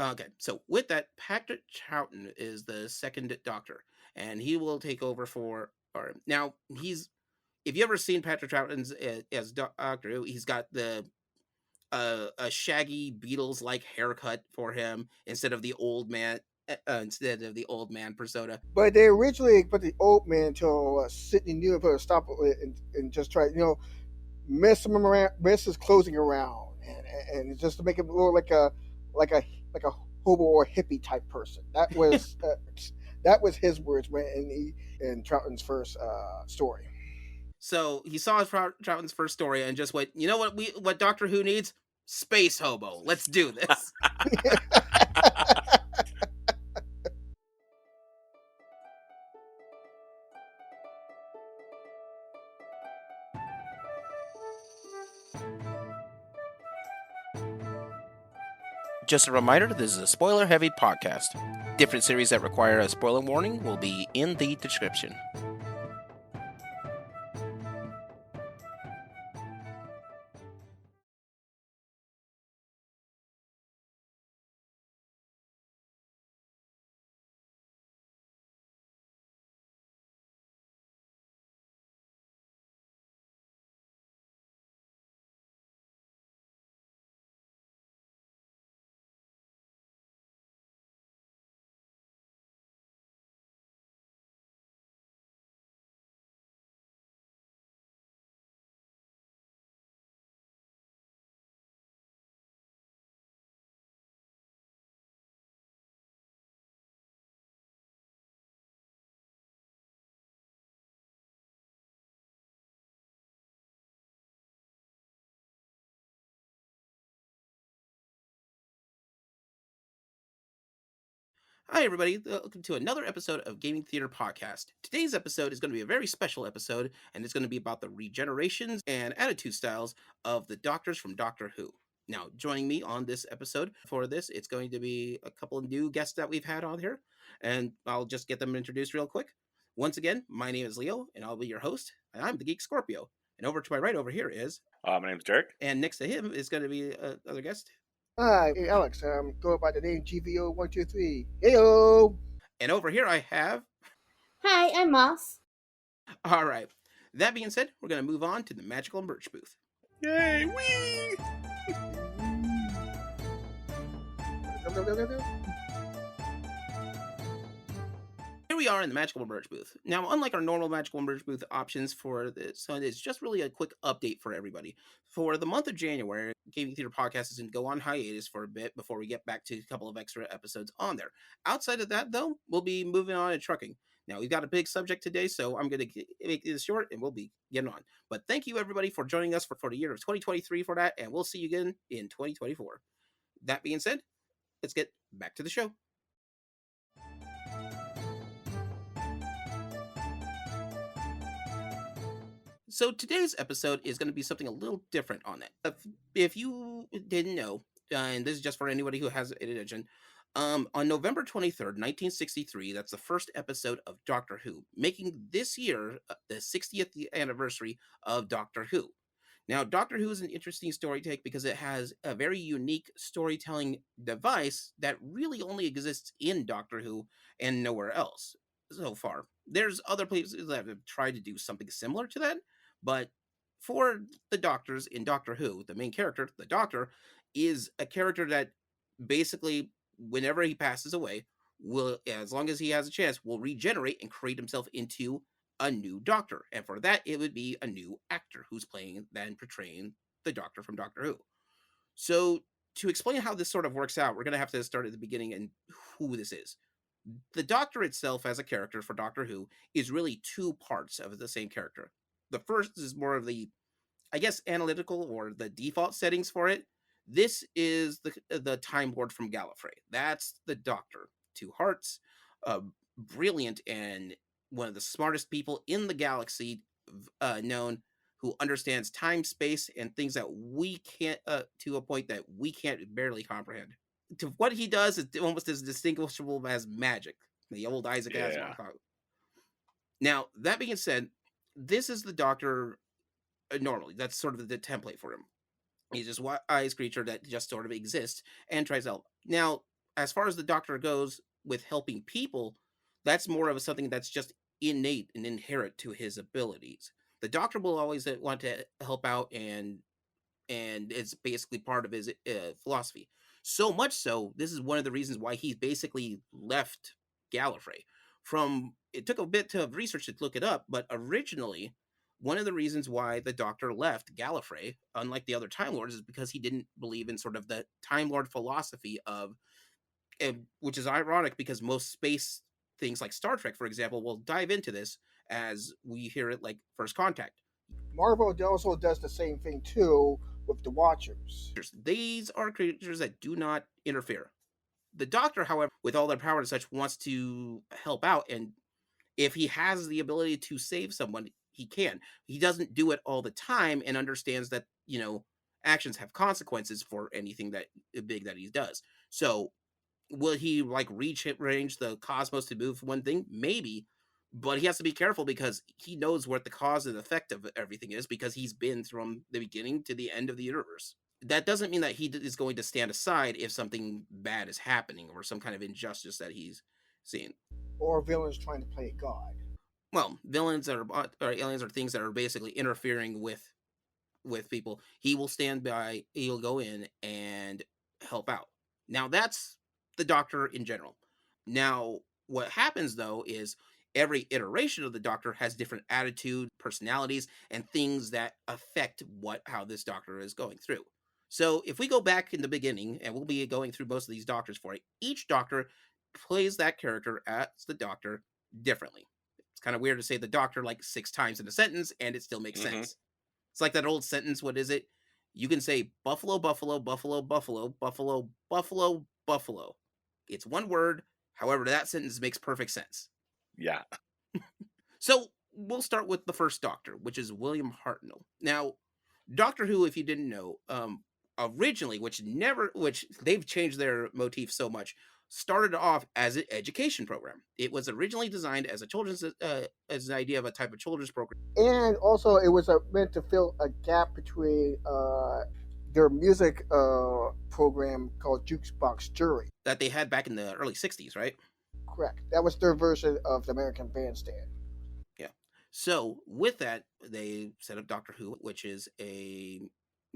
Okay, so with that, Patrick Troughton is the second Doctor, and he will take over for. Or now he's. If you ever seen Patrick Troughton's as Doctor Who, he's got the a shaggy Beatles like haircut for him instead of the old man. Instead of the old man persona. But they originally put the old man to Sidney Newman put a stop and just try, mess him around, mess his clothing around, and just to make him look like a like a hobo or hippie type person. That was his words when in Troughton's first story. So he saw Troughton's first story and just went, you know what Doctor Who needs? Space hobo. Let's do this. Just a reminder, this is a spoiler-heavy podcast. Different series that require a spoiler warning will be in the description. Hi, everybody. Welcome to another episode of Gaming Theater Podcast. Today's episode is going to be a very special episode, and it's going to be about the regenerations and attitude styles of the Doctors from Doctor Who. Now, joining me on this episode for this, it's going to be a couple of new guests that we've had on here, and I'll just get them introduced real quick. Once again, my name is Leo, and I'll be your host, and I'm the Geek Scorpio. And over to my right over here is... My name's Derek. And next to him is going to be another guest. Hi, Alex. Go by the name GVO123. Heyo. And over here I have... Hi, I'm Moss. All right. That being said, we're going to move on to the magical merch booth. Yay! Whee! Here we are in the magical merch booth. Now, unlike our normal magical merch booth options for this, it's just really a quick update for everybody. For the month of January, Gaming Theater Podcast is going to go on hiatus for a bit before we get back to a couple of extra episodes on there. Outside of that, though, we'll be moving on to trucking. Now, we've got a big subject today, so I'm going to make this short, and we'll be getting on. But thank you, everybody, for joining us for the year of 2023 for that, and we'll see you again in 2024. That being said, let's get back to the show. So today's episode is going to be something a little different on that. If you didn't know, and this is just for anybody who has attention, on November 23rd, 1963, that's the first episode of Doctor Who, making this year the 60th anniversary of Doctor Who. Now, Doctor Who is an interesting story take because it has a very unique storytelling device that really only exists in Doctor Who and nowhere else so far. There's other places that have tried to do something similar to that, but for the Doctors in Doctor Who, the main character, the Doctor, is a character that basically, whenever he passes away, will, as long as he has a chance, will regenerate and create himself into a new Doctor. And for that, it would be a new actor who's playing and portraying the Doctor from Doctor Who. So to explain how this sort of works out, we're going to have to start at the beginning and who this is. The Doctor itself as a character for Doctor Who is really two parts of the same character. The first is more of the, I guess, analytical or the default settings for it. This is the Time Lord from Gallifrey. That's the Doctor. Two hearts, brilliant and one of the smartest people in the galaxy known, who understands time, space, and things that we can't, to a point that we can't barely comprehend. To what he does is almost as distinguishable as magic. The old Isaac Asimov. Now, that being said, this is the Doctor normally. That's sort of the template for him. He's this wise creature that just sort of exists and tries to help. Now, as far as the Doctor goes with helping people, that's more of something that's just innate and inherent to his abilities. The Doctor will always want to help out, and it's basically part of his philosophy. So much so, this is one of the reasons why he basically left Gallifrey. From it took a bit of research to look it up, but originally, one of the reasons why the Doctor left Gallifrey, unlike the other Time Lords, is because he didn't believe in sort of the Time Lord philosophy of, which is ironic because most space things like Star Trek, for example, will dive into this as we hear it like First Contact. Marvel also does the same thing too with the Watchers. These are creatures that do not interfere. The Doctor, however, with all their power and such, wants to help out, and if he has the ability to save someone, he can. He doesn't do it all the time, and understands that actions have consequences for anything that big that he does. So, will he like range the cosmos to move one thing? Maybe, but he has to be careful because he knows what the cause and effect of everything is because he's been from the beginning to the end of the universe. That doesn't mean that he is going to stand aside if something bad is happening or some kind of injustice that he's seeing. Or villains trying to play God. Well, villains or aliens are things that are basically interfering with people. He will stand by. He'll go in and help out. Now that's the Doctor in general. Now what happens though is every iteration of the Doctor has different attitude, personalities, and things that affect how this Doctor is going through. So if we go back in the beginning, and we'll be going through most of these Doctors for it, each Doctor plays that character as the Doctor differently. It's kind of weird to say the Doctor like 6 times in a sentence, and it still makes sense. It's like that old sentence. What is it? You can say buffalo, buffalo, buffalo, buffalo, buffalo, buffalo, buffalo. It's one word. However, that sentence makes perfect sense. Yeah. So we'll start with the first Doctor, which is William Hartnell. Now, Doctor Who, if you didn't know, originally, which they've changed their motif so much, started off as an education program. It was originally designed as a children's, as an idea of a type of children's program And also, it was meant to fill a gap between their music program called Jukebox Jury. that they had back in the early '60s, right? Correct. That was their version of the American Bandstand. Yeah. So with that, they set up Doctor Who, which is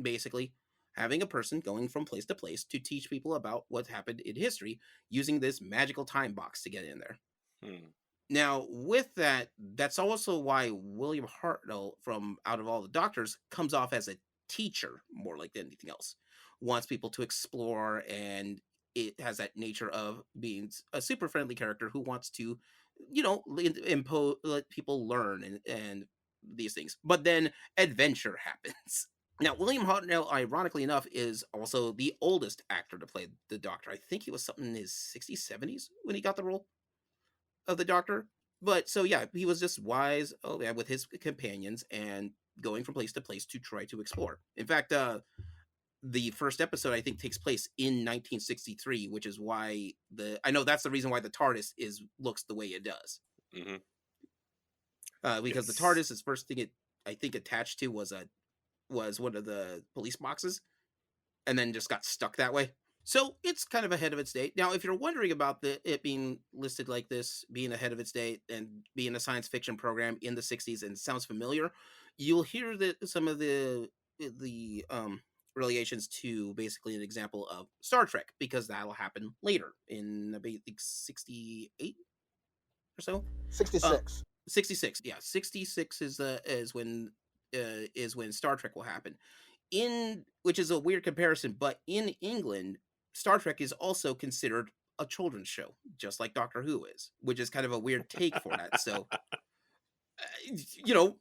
basically having a person going from place to place to teach people about what happened in history using this magical time box to get in there. Hmm. Now, with that, that's also why William Hartnell, from out of all the Doctors, comes off as a teacher more like anything else. Wants people to explore, and it has that nature of being a super friendly character who wants to, let people learn and these things. But then adventure happens. Now, William Hartnell, ironically enough, is also the oldest actor to play the Doctor. I think he was something in his 60s, 70s when he got the role of the Doctor. But so yeah, he was just wise, with his companions and going from place to place to try to explore. In fact, the first episode I think takes place in 1963, which is why I know that's the reason why the TARDIS looks the way it does. Mm-hmm. Because the Yes. TARDIS is first thing it I think attached to was one of the police boxes, and then just got stuck that way. So it's kind of ahead of its date. Now, if you're wondering about it being listed like this, being ahead of its date, and being a science fiction program in the '60s, and sounds familiar, you'll hear that some of the relations to basically an example of Star Trek, because that'll happen later in I think '68 or so. Uh, 66. 66, yeah, 66 is when Star Trek will happen. In which is a weird comparison, but in England, Star Trek is also considered a children's show, just like Doctor Who is, which is kind of a weird take for that. So, you know,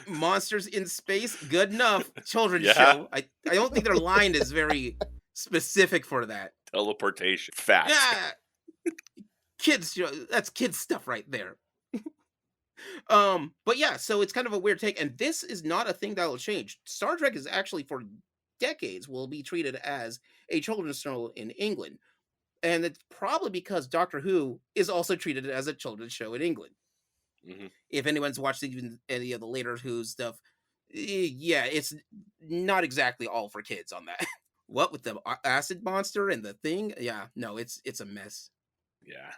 monsters in space, good enough. Children's Yeah. show. I don't think their line is very specific for that. Teleportation. Fast. Yeah, kids, that's kids stuff right there. But yeah, so it's kind of a weird take, and this is not a thing that will change. Star Trek is actually for decades will be treated as a children's show in England, and it's probably because Doctor Who is also treated as a children's show in England. Mm-hmm. If anyone's watched even any of the later Who stuff, yeah, it's not exactly all for kids on that. What with the acid monster and the thing? Yeah, no, it's a mess. Yeah.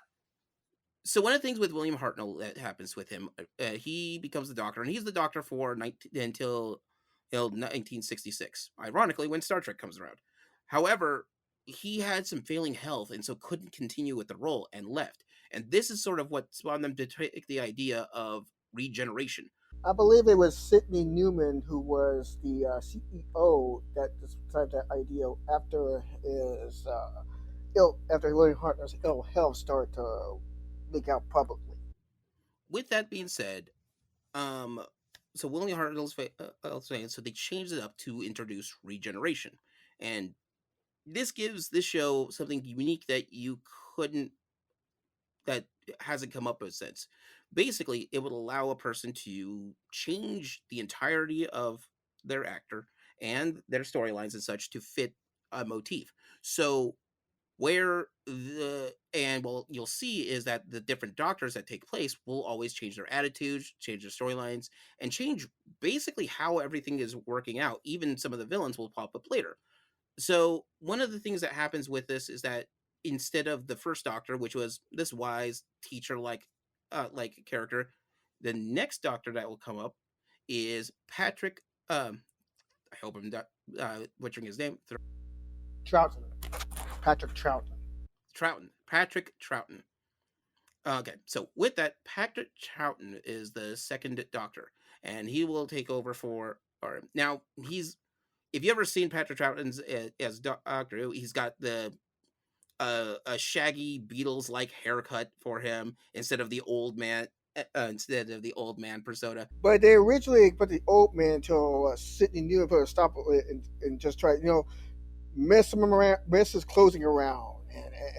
So one of the things with William Hartnell that happens with him, he becomes the Doctor, and he's the Doctor for 19, until 1966. Ironically, when Star Trek comes around. However, he had some failing health, and so couldn't continue with the role and left. And this is sort of what spawned them to take the idea of regeneration. I believe it was Sidney Newman who was the CEO that decided that idea after his after William Hartnell's ill health started to leak out publicly. With that being said, um, so William Hartnell's saying, so they changed it up to introduce regeneration, and this gives this show something unique that you couldn't that hasn't come up with since. Basically, it would allow a person to change the entirety of their actor and their storylines and such to fit a motif. So where the and well you'll see is that the different doctors that take place will always change their attitudes, change their storylines, and change basically how everything is working out. Even some of the villains will pop up later. So one of the things that happens with this is that instead of the first doctor, which was this wise teacher like character, the next doctor that will come up is Patrick. I hope I'm not butchering his name. Troughton, Patrick Troughton. Troughton. Patrick Troughton. Okay, so with that, Patrick Troughton is the second doctor, and he will take over for. Or now he's. If you ever seen Patrick Troughton's as Doctor Who, he's got a shaggy Beatles like haircut for him instead of the old man persona. But they originally put the old man until Sidney Newman put a stop and just try, mess him around, mess his clothing around,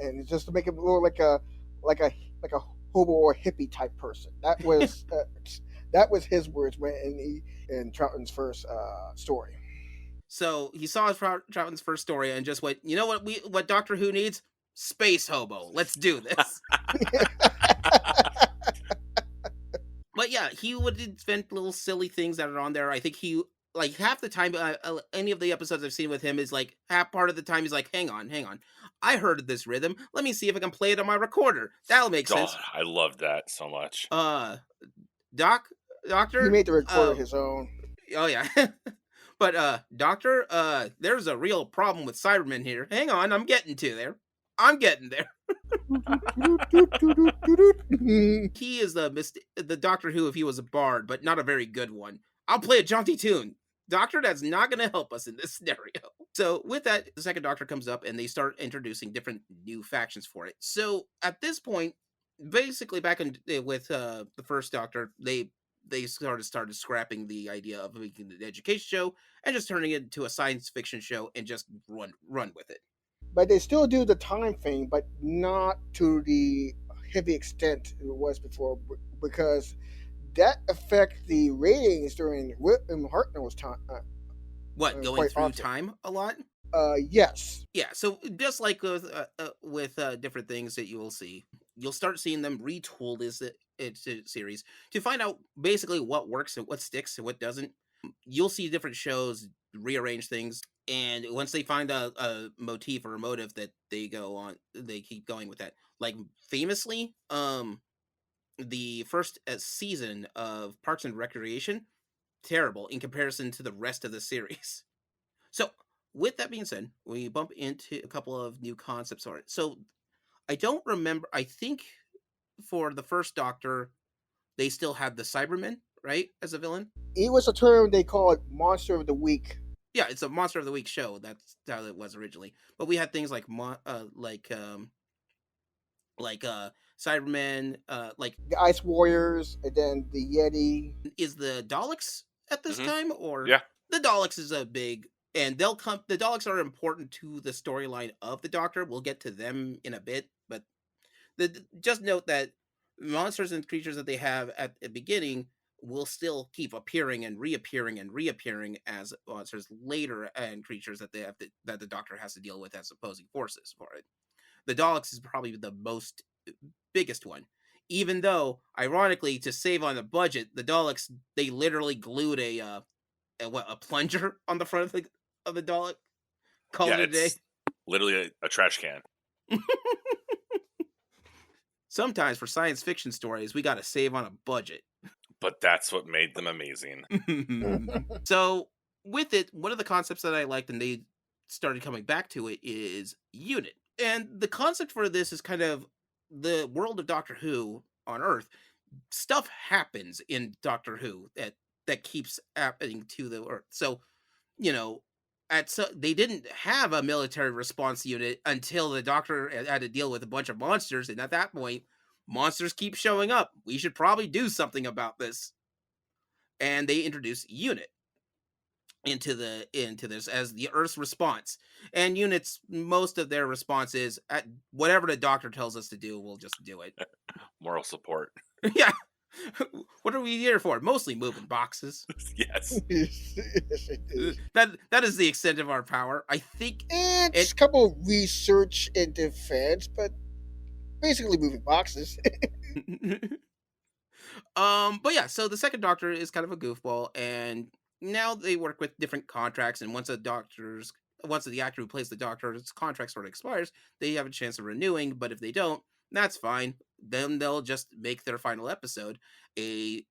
and just to make him look like a like a hobo or hippie type person. That was his words when in Troughton's first story. So he saw Troughton's first story and just went, you know what Doctor Who needs? Space hobo. Let's do this. But yeah, he would invent little silly things that are on there. I think he like half the time, any of the episodes I've seen with him is like half part of the time he's like, hang on, I heard this rhythm. Let me see if I can play it on my recorder. That'll make God, sense. I love that so much. He Doctor. made the recorder his own. Oh yeah. But Doctor, there's a real problem with Cybermen here. Hang on, I'm getting there. He is the Doctor Who if he was a bard, but not a very good one. I'll play a jaunty tune. Doctor, that's not going to help us in this scenario. So with that, the second Doctor comes up and they start introducing different new factions for it. So at this point, basically back with the first Doctor, they started scrapping the idea of making an education show and just turning it into a science fiction show and just run with it. But they still do the time thing, but not to the heavy extent it was before, because that affect the ratings during William Hartnell's time. What, going quite through often. time a lot? Yes. Yeah, so just like with different things that you will see, you'll start seeing them retool it's a series to find out basically what works and what sticks and what doesn't. You'll see different shows rearrange things, and once they find a motif or a motive that they go on, they keep going with that. Like famously, the first season of Parks and Recreation, terrible in comparison to the rest of the series. So, with that being said, we bump into a couple of new concepts on it. So, I don't remember. I think for the first Doctor, they still had the Cybermen, right, as a villain. It was a term they called Monster of the Week. Yeah, it's a Monster of the Week show. That's how it was originally. But we had things like Cybermen, like The Ice Warriors, and then the Yeti. is the Daleks at this time, or Yeah. the Daleks is a big, and they'll come. The Daleks are important to the storyline of the Doctor. We'll get to them in a bit, but just note that monsters and creatures that they have at the beginning will still keep appearing and reappearing as monsters later, and creatures that that the Doctor has to deal with as opposing forces for it. The Daleks is probably the most biggest one. Even though, ironically, to save on the budget, the Daleks they literally glued a plunger on the front of the Dalek. Call Yeah, it a day. it's literally a trash can. Sometimes for science fiction stories, we got to save on a budget. But that's what made them amazing. So, with it, one of the concepts that I liked and they started coming back to it is unit. And the concept for this is kind of the world of Doctor Who on Earth. Stuff happens in Doctor Who that keeps happening to the Earth. So, you know, they didn't have a military response unit until the Doctor had to deal with a bunch of monsters, and at that point, monsters keep showing up. We should probably do something about this. And they introduce unit into this as the Earth's response. And units, most of their response is at whatever the Doctor tells us to do, we'll just do it. Moral support. Yeah. What are we here for? Mostly moving boxes. Yes. Yes, it is. That is the extent of our power. I think And just it a couple of research and defense, but basically moving boxes. but yeah, so the second Doctor is kind of a goofball, and now they work with different contracts, and once the actor who plays the Doctor's contract sort of expires, they have a chance of renewing, but if they don't, that's fine. Then they'll just make their final episode a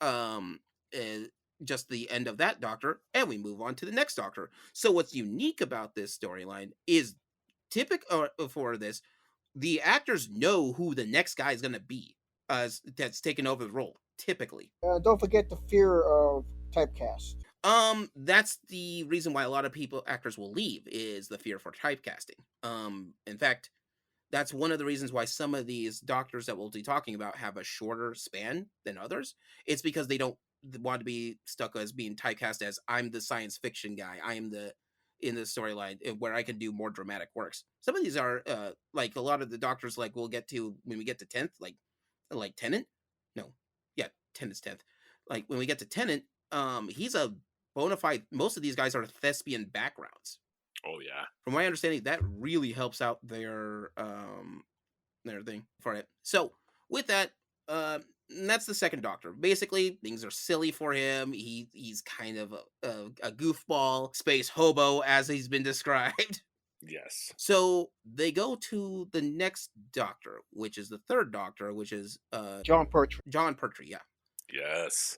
um uh, just the end of that Doctor, and we move on to the next Doctor. So what's unique about this storyline is typical for this, the actors know who the next guy is going to be that's taken over the role typically. Don't forget the fear of typecast. That's the reason why a lot of actors will leave, is the fear for typecasting. In fact, that's one of the reasons why some of these doctors that we'll be talking about have a shorter span than others. It's because they don't want to be stuck as being typecast as, I'm the science fiction guy, I am the in the storyline where I can do more dramatic works. Some of these are like a lot of the doctors, like we'll get to when we get to 10th, like Tennant. No, yeah, Tennant's 10th. Like when we get to Tennant, he's a bona fide. Most of these guys are thespian backgrounds. Oh yeah. From my understanding, that really helps out their thing for it. So with that, that's the second Doctor. Basically, things are silly for him. He's kind of a goofball, space hobo, as he's been described. Yes. So they go to the next Doctor, which is the third Doctor, which is John Pertwee. John Pertwee. Yeah, Yes.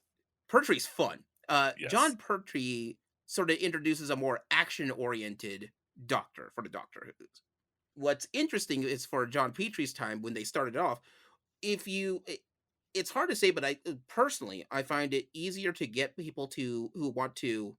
Pertwee's fun. Yes. John Pertwee sort of introduces a more action-oriented Doctor for the Doctor Who's. What's interesting is for John Petree's time when they started off, it's hard to say, but I personally I find it easier to get people who want to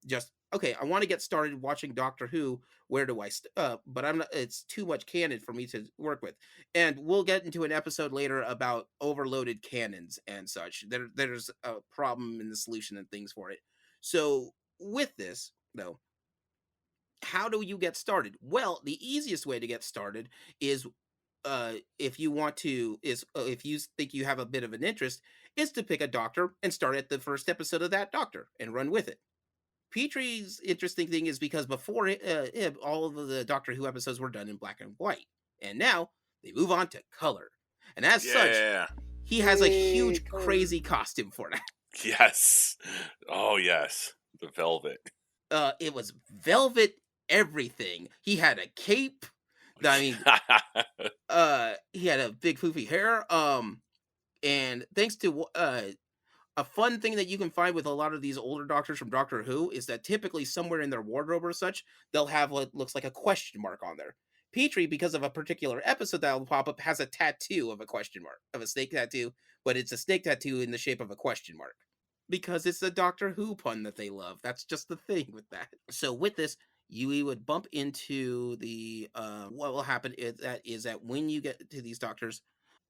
just, okay, I want to get started watching Doctor Who. Where do I but I'm not, it's too much canon for me to work with. And we'll get into an episode later about overloaded canons and such. There's a problem in the solution and things for it. So with this though, how do you get started? Well, the easiest way to get started is if you want to is if you think you have a bit of an interest, is to pick a Doctor and start at the first episode of that Doctor and run with it. Petree's interesting thing is because before him, all of the Doctor Who episodes were done in black and white, and now they move on to color, and as such, Yeah. he has a huge, Yay, color. crazy costume for that. Yes. Oh yes. The velvet. It was velvet everything. He had a cape. I mean, he had a big poofy hair. And thanks to a fun thing that you can find with a lot of these older Doctors from Doctor Who is that typically somewhere in their wardrobe or such, they'll have what looks like a question mark on there. Petrie, because of a particular episode that will pop up, has a tattoo of a question mark, of a snake tattoo, but it's a snake tattoo in the shape of a question mark. Because it's the Doctor Who pun that they love. That's just the thing with that. So with this, you would bump into the what will happen is that when you get to these Doctors,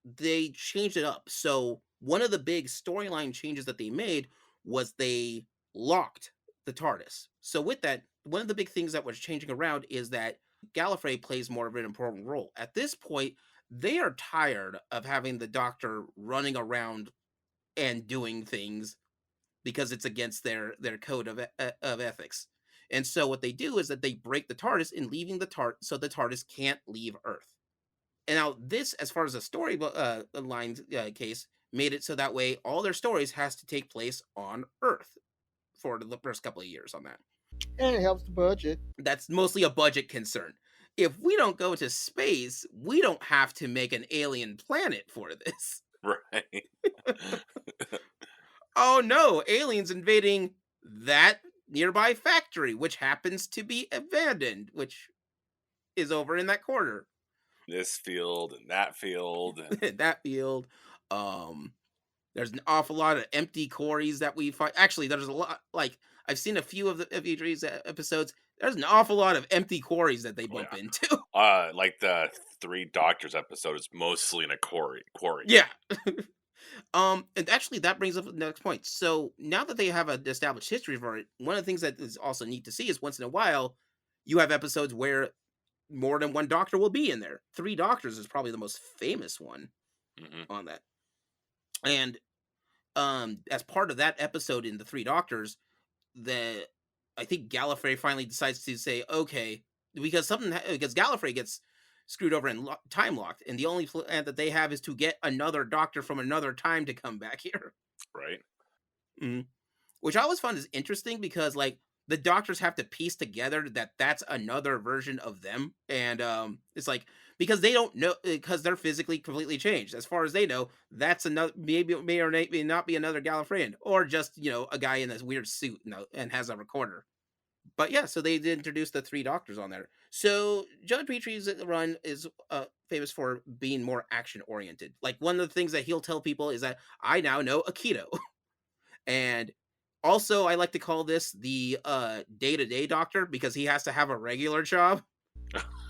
they changed it up. So one of the big storyline changes that they made was they locked the TARDIS. So with that, one of the big things that was changing around is that Gallifrey plays more of an important role. At this point, they are tired of having the Doctor running around and doing things because it's against their code of ethics. And so what they do is that they break the TARDIS and leaving the so the TARDIS can't leave Earth. And now this, as far as a story line case, made it so that way all their stories has to take place on Earth for the first couple of years on that. And it helps the budget. That's mostly a budget concern. If we don't go to space, we don't have to make an alien planet for this. Right. Oh no, aliens invading that nearby factory, which happens to be abandoned, which is over in that corner. This field and that field. That field. Um, there's an awful lot of empty quarries that we find. Actually, there's a lot. Like I've seen a few of these episodes. There's an awful lot of empty quarries that they Oh, bump yeah. into. Like the Three Doctors episode is mostly in a quarry. Yeah. And actually, that brings up the next point. So now that they have an established history for it, one of the things that is also neat to see is once in a while, you have episodes where more than one doctor will be in there. Three Doctors is probably the most famous one Hmm. on that. And as part of that episode in the Three Doctors, the I think Gallifrey finally decides to say, okay, because because Gallifrey gets screwed over and time locked, and the only plan that they have is to get another doctor from another time to come back here. Right. Mhm. Which I always found is interesting because like the doctors have to piece together that that's another version of them, and it's like because they don't know because they're physically completely changed. As far as they know, that's another maybe it may or may not be another Gallifreyan or just a guy in this weird suit and has a recorder. But yeah, so they did introduce the three doctors on there. So John Petrie's run is famous for being more action oriented. Like one of the things that he'll tell people is that I now know Aikido. And also, I like to call this the day-to-day doctor because he has to have a regular job.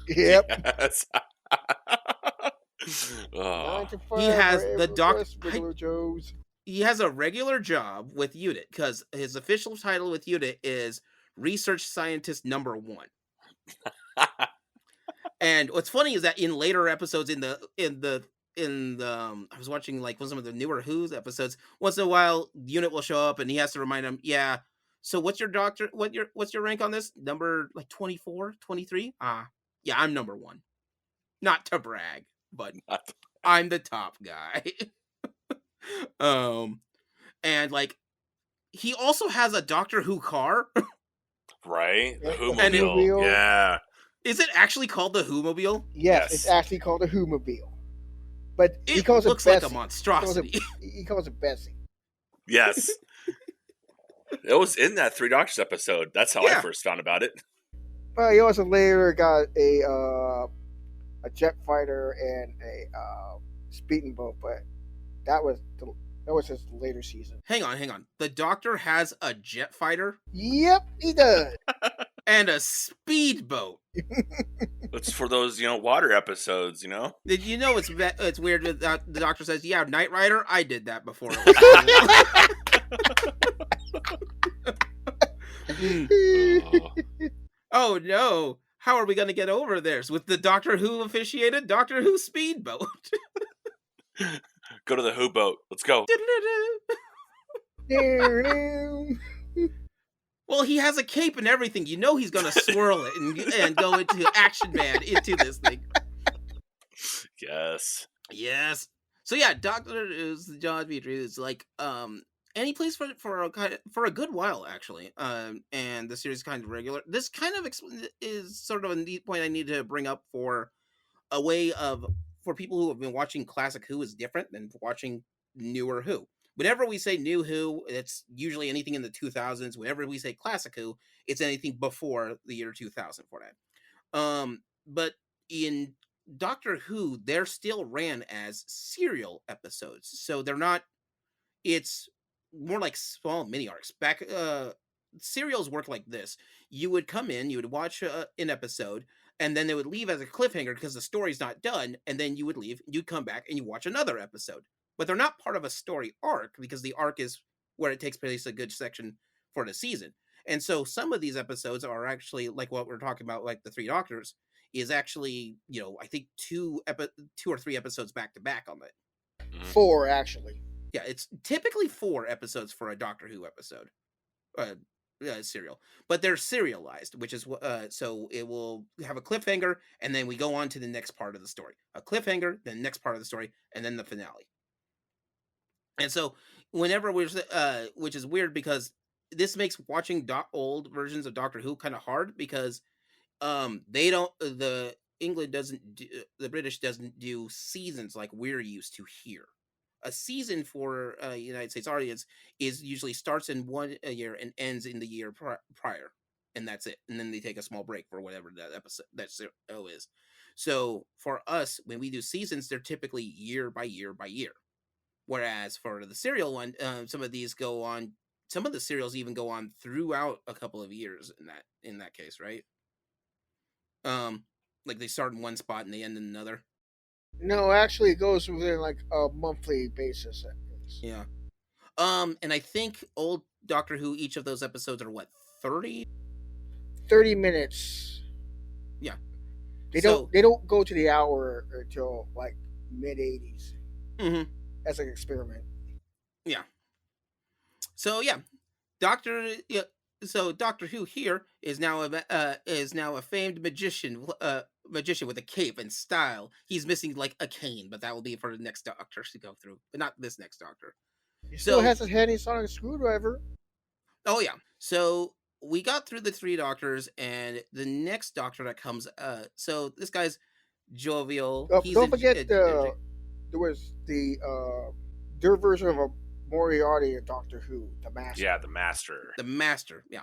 Yep. Yes. Nine Oh, to He five has for the doc. rest regular Joes. He has a regular job with UNIT because his official title with UNIT is Research Scientist Number One. And what's funny is that in later episodes I was watching like some of the newer Who's episodes. Once in a while, Unit will show up and he has to remind him, yeah. So what's your doctor? What's your rank on this? Number like 24, 23? Ah, yeah, I'm number one. Not to brag, but I'm the top guy. um, and like he also has a Doctor Who car. right. The Yep, the And it- Who-mobile. Who-mobile. Yeah. Is it actually called the Who-mobile? Yes, Yes. it's actually called a Who-mobile. But he It calls looks it like Bessie. a monstrosity. He calls it Bessie. Yes. It was in that Three Doctors episode. That's how I Yeah. first found about it. But he also later got a jet fighter and a speeding boat, but that was his later season. Hang on. The Doctor has a jet fighter Yep, he does. and a speedboat. It's for those, water episodes, Did you know it's weird that the Doctor says, "Yeah, Knight Rider, I did that before." Oh, Oh no! How are we going to get over this with the Doctor Who officiated Doctor Who speedboat? go to the Who boat. Let's go. Well, he has a cape and everything. You know he's going to swirl it and go into Action Man into this thing. Yes. Yes. So yeah, Doctor is John Petrie is like and he plays for a good while actually. And the series is kind of regular. This kind of is sort of a neat point I need to bring up for a way of for people who have been watching classic Who is different than watching newer Who. Whenever we say new Who, it's usually anything in the 2000s. Whenever we say classic Who, it's anything before the year 2000 for that. But in Doctor Who, they're still ran as serial episodes. So they're not it's more like small mini arcs. Back serials work like this. You would come in, you would watch an episode, and then they would leave as a cliffhanger because the story's not done, and then you would leave, you'd come back and you watch another episode. But they're not part of a story arc because the arc is where it takes place a good section for the season. And so some of these episodes are actually like what we're talking about, like the Three Doctors, is actually, I think two or three episodes back to back on that. 4 actually. Yeah, it's typically 4 episodes for a Doctor Who episode, serial, but they're serialized, which is so it will have a cliffhanger, and then we go on to the next part of the story. A cliffhanger, then next part of the story, and then the finale. And so, whenever we're, which is weird because this makes watching old versions of Doctor Who kind of hard because they don't the England doesn't do, the British doesn't do seasons like we're used to here. A season for United States audience is usually starts in one a year and ends in the year prior, and that's it. And then they take a small break for whatever that episode that show is. So for us, when we do seasons, they're typically year by year by year. Whereas for the serial one, some of these go on. Some of the serials even go on throughout a couple of years in that case, right? Um, like they start in one spot and they end in another. No, actually, it goes within like a monthly basis. At least. Yeah. And I think old Doctor Who, each of those episodes are what 30. 30 minutes. Yeah. They So don't go to the hour until like mid 80s mhm, as an experiment. yeah. So yeah, Doctor. Yeah, so Doctor Who here is now a famed magician with a cape and style. He's missing like a cane, but that will be for the next Doctor to go through, but not this next Doctor. He still So has his handy sonic screwdriver. oh yeah, so we got through the three Doctors, and the next Doctor that comes. So this guy's jovial. He's Don't forget there was their version of a Moriarty in Doctor Who, the Master. Yeah, the Master. the Master. Yeah.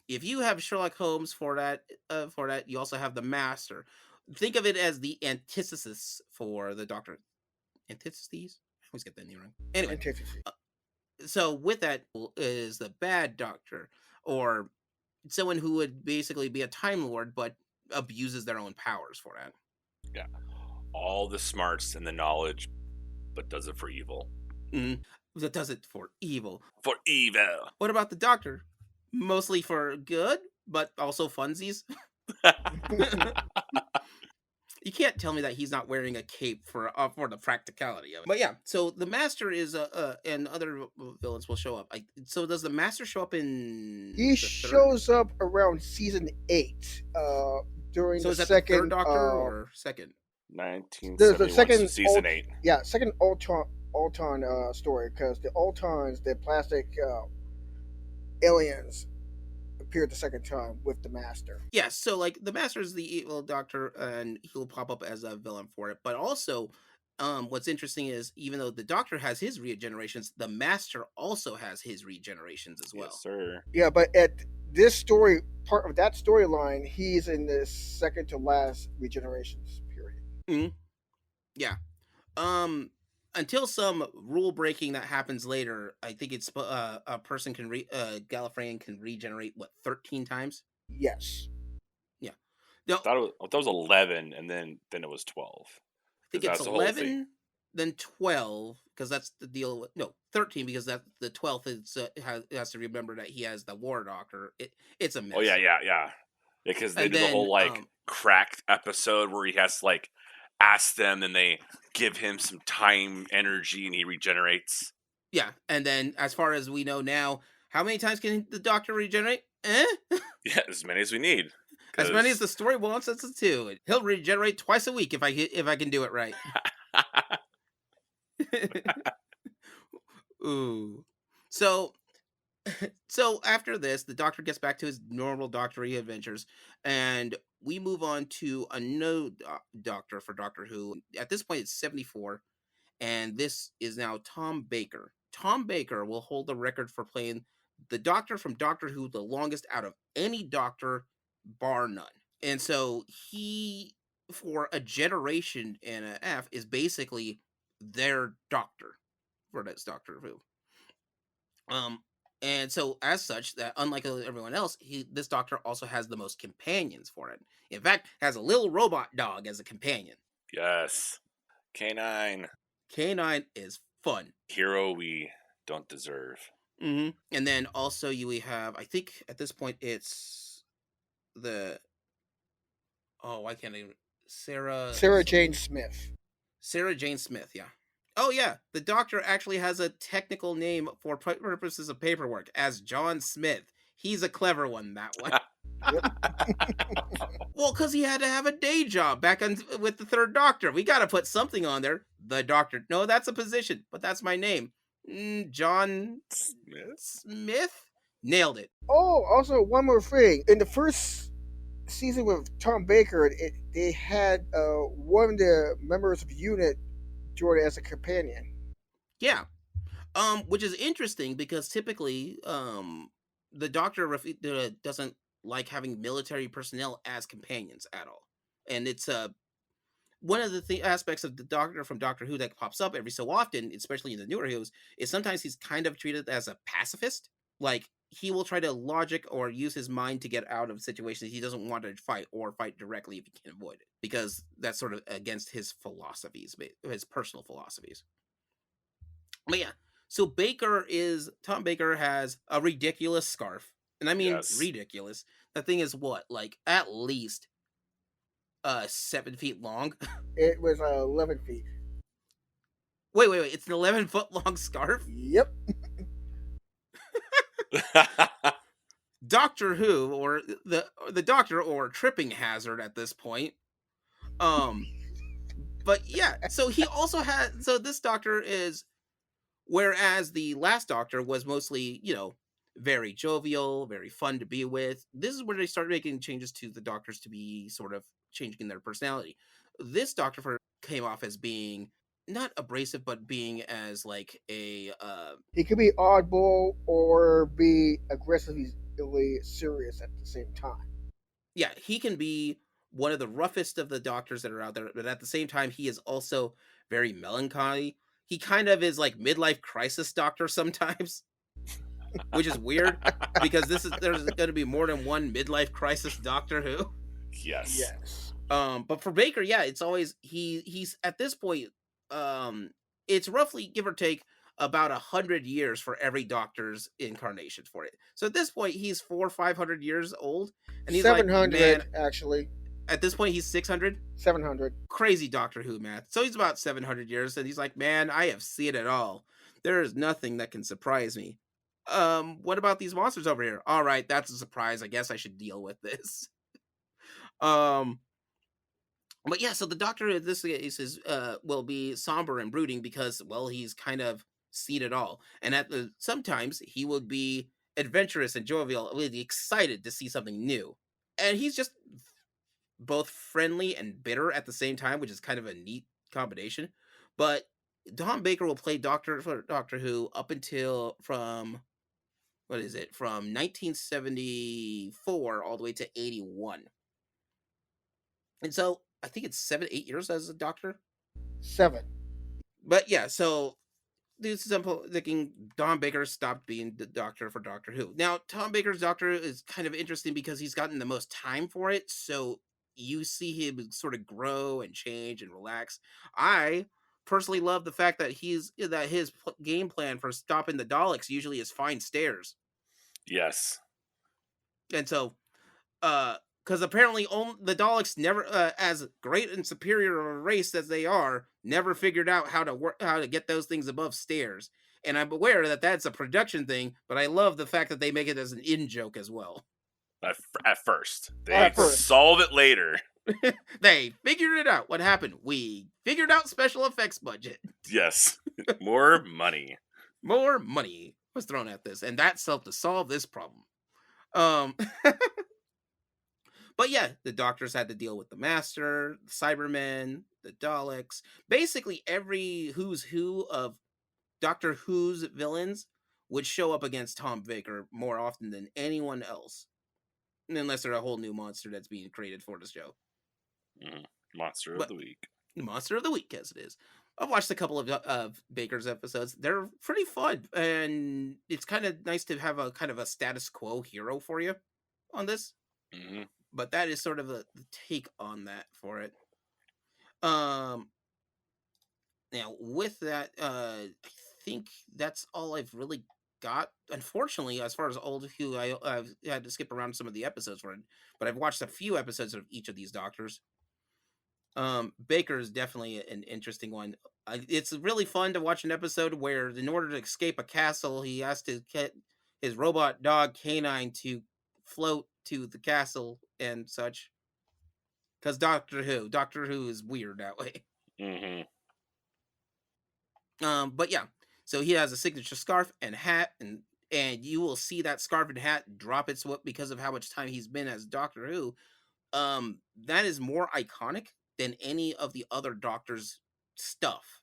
If you have Sherlock Holmes for that, you also have the Master. Think of it as the antithesis for the Doctor. Antithesis? I always get that name wrong. Anyway, Antithesis. so with that is the bad Doctor, or someone who would basically be a Time Lord but abuses their own powers for that. Yeah. All the smarts and the knowledge, but does it for evil. That does it for evil. For evil. What about the Doctor? Mostly for good, but also funsies. You can't tell me that he's not wearing a cape for the practicality of it. But yeah, so the Master is and other villains will show up. So does the Master show up in? He shows up around season 8. During So the is that second the third Doctor or second? 1971, the second season 8. Yeah, second Ultron story, because the Ultrons, the plastic aliens, appeared the second time with the Master. Yes, so like the Master is the evil Doctor, and he'll pop up as a villain for it. But also, what's interesting is even though the Doctor has his regenerations, the Master also has his regenerations as well. Yes, sir. Yeah, but at this story part of that storyline, he's in the second to last regenerations period. Mm-hmm. Yeah. Until some rule breaking that happens later, I think it's a person can Gallifreyan can regenerate what 13 times. Yes. Yeah. No, I thought it was 11, and then it was 12. I think That's it's the whole 11, thing. then 12 because that's the deal. With, no, 13 because that the 12th is has to remember that he has the War Doctor. It's a mess. Oh yeah. Because they And do the then, whole like cracked episode where he has to like ask them, and they give him some time, energy, and he regenerates. Yeah, and then as far as we know now, how many times can the Doctor regenerate? Yeah, as many as we need. As many as the story wants us to. He'll regenerate twice a week if I can do it right. Ooh. So after this, the Doctor gets back to his normal doctory adventures, and we move on to a new Doctor for Doctor Who. At this point, it's 74, and this is now Tom Baker. Tom Baker will hold the record for playing the Doctor from Doctor Who the longest out of any Doctor, bar none. And so he, for a generation and a half, is basically their Doctor for this Doctor Who. And so as such, that unlike everyone else, this Doctor also has the most companions for it. In fact, has a little robot dog as a companion. Yes. K9. K9 is fun. Hero we don't deserve. Mm-hmm. And then also we have, I think at this point it's I can't even, Sarah Jane Smith. Sarah Jane Smith, yeah. Oh yeah, the Doctor actually has a technical name for purposes of paperwork as John Smith. He's a clever one, that one. Well, because he had to have a day job back with the third Doctor. We got to put something on there. The Doctor. No, that's a position, but that's my name. John Smith? Nailed it. Oh, also one more thing. In the first season with Tom Baker, they had one of the members of unit Jordan as a companion. Yeah. Which is interesting because typically, the Doctor doesn't like having military personnel as companions at all, and it's one of the aspects of the Doctor from Doctor Who that pops up every so often, especially in the newer Who's, is sometimes he's kind of treated as a pacifist. Like he will try to logic or use his mind to get out of situations he doesn't want to fight or fight directly if he can avoid it, because that's sort of against his philosophies, his personal philosophies. But yeah, so Tom Baker has a ridiculous scarf, and I mean Yes. ridiculous. That thing is what, like at least 7 feet long. It was 11 feet. Wait! It's an 11-foot long scarf. Yep. Doctor Who, or the Doctor, or tripping hazard at this point. Um, but yeah, so he also had. So this Doctor is, whereas the last Doctor was mostly, very jovial, very fun to be with. This is where they started making changes to the Doctors to be sort of changing their personality. This Doctor came off as being not abrasive, but being as like a He could be oddball or be aggressively serious at the same time. yeah, he can be one of the roughest of the Doctors that are out there, but at the same time, he is also very melancholy. He kind of is like midlife crisis Doctor sometimes, which is weird because there's going to be more than one midlife crisis Doctor Who. Yes. Yes. But for Baker, yeah, it's always he's at this point, um, it's roughly give or take about 100 years for every Doctor's incarnation for it. So at this point, he's 400 or 500 years old, and he's like, man, 700 actually. at this point, he's 600. 700. Crazy Doctor Who math. So he's about 700 years, and he's like, man, I have seen it all. There is nothing that can surprise me. What about these monsters over here? All right, that's a surprise. I guess I should deal with this. Um, but yeah, so the Doctor in this case will be somber and brooding because, well, he's kind of seen it all, and sometimes he would be adventurous and jovial, really excited to see something new, and he's just both friendly and bitter at the same time, which is kind of a neat combination. But Tom Baker will play Doctor Who up until from what is it, from 1974 all the way to 81, and so I think it's 7 8 years as a Doctor. 7. But yeah, so this is simple thinking Tom Baker stopped being the Doctor for Doctor Who. Now, Tom Baker's Doctor is kind of interesting because he's gotten the most time for it, so you see him sort of grow and change and relax. I personally love the fact that his game plan for stopping the Daleks usually is find stairs. Yes. And so because apparently the Daleks never, as great and superior of a race as they are, never figured out how to get those things above stairs. And I'm aware that that's a production thing, but I love the fact that they make it as an in joke as well. At first, they At first. solve it later. They figured it out. What happened? We figured out special effects budget. Yes, more money. More money was thrown at this, and that's helped to solve this problem. Um, But yeah, the Doctors had to deal with the Master, the Cybermen, the Daleks. Basically, every who's who of Doctor Who's villains would show up against Tom Baker more often than anyone else, unless they're a whole new monster that's being created for the show. Monster of But the week. Monster of the Week, as it is. I've watched a couple of Baker's episodes. They're pretty fun, and it's kind of nice to have a kind of a status quo hero for you on this. Mm-hmm. But that is sort of the take on that for it. Now with that, I think that's all I've really got. Unfortunately, as far as old Who, I've had to skip around some of the episodes for it, but I've watched a few episodes of each of these Doctors. Baker is definitely an interesting one. It's really fun to watch an episode where, in order to escape a castle, he has to get his robot dog Canine to float to the castle and such. Because Doctor Who is weird that way. Mm-hmm. But yeah, so he has a signature scarf and hat, and and you will see that scarf and hat drop its whip because of how much time he's been as Doctor Who. That is more iconic than any of the other Doctor's stuff,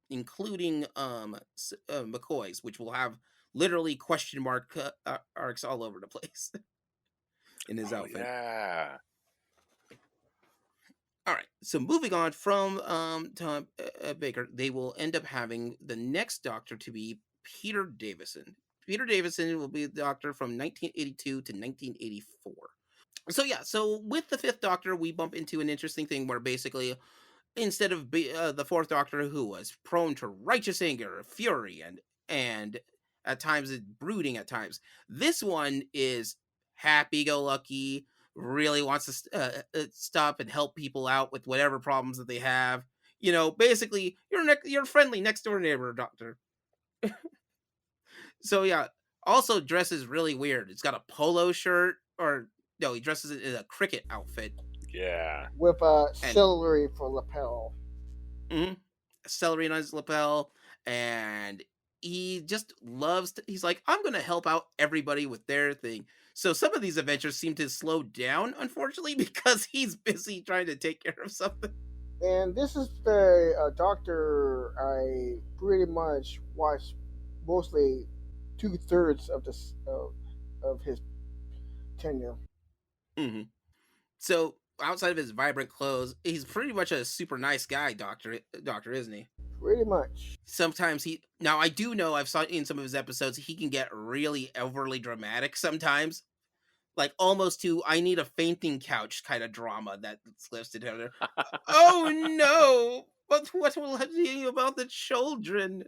including McCoy's, which will have literally question mark arcs all over the place in his Oh outfit. yeah. All right, so moving on from Tom Baker, they will end up having the next Doctor to be Peter Davison. Peter Davison will be the Doctor from 1982 to 1984. So yeah, so with the fifth Doctor, we bump into an interesting thing where basically instead of the fourth Doctor, who was prone to righteous anger, fury, and at times brooding at times, this one is happy-go-lucky, really wants to stop and help people out with whatever problems that they have. You know, basically, your friendly next door neighbor Doctor. So yeah, also dresses really weird. It's got a polo shirt, or no, he dresses it in a cricket outfit Yeah. with a and celery for lapel. mhm, celery on his lapel, and he just loves. He's like, I'm gonna help out everybody with their thing. So some of these adventures seem to slow down, unfortunately, because he's busy trying to take care of something. And this is the doctor I pretty much watched mostly 2/3 of this of his tenure. Hmm. So outside of his vibrant clothes, he's pretty much a super nice guy, Doctor, isn't he? Pretty much. Sometimes he now I do know I've saw in some of his episodes he can get really overly dramatic sometimes, like almost to I need a fainting couch kind of drama that slips together. Oh no! But what will I do about the children?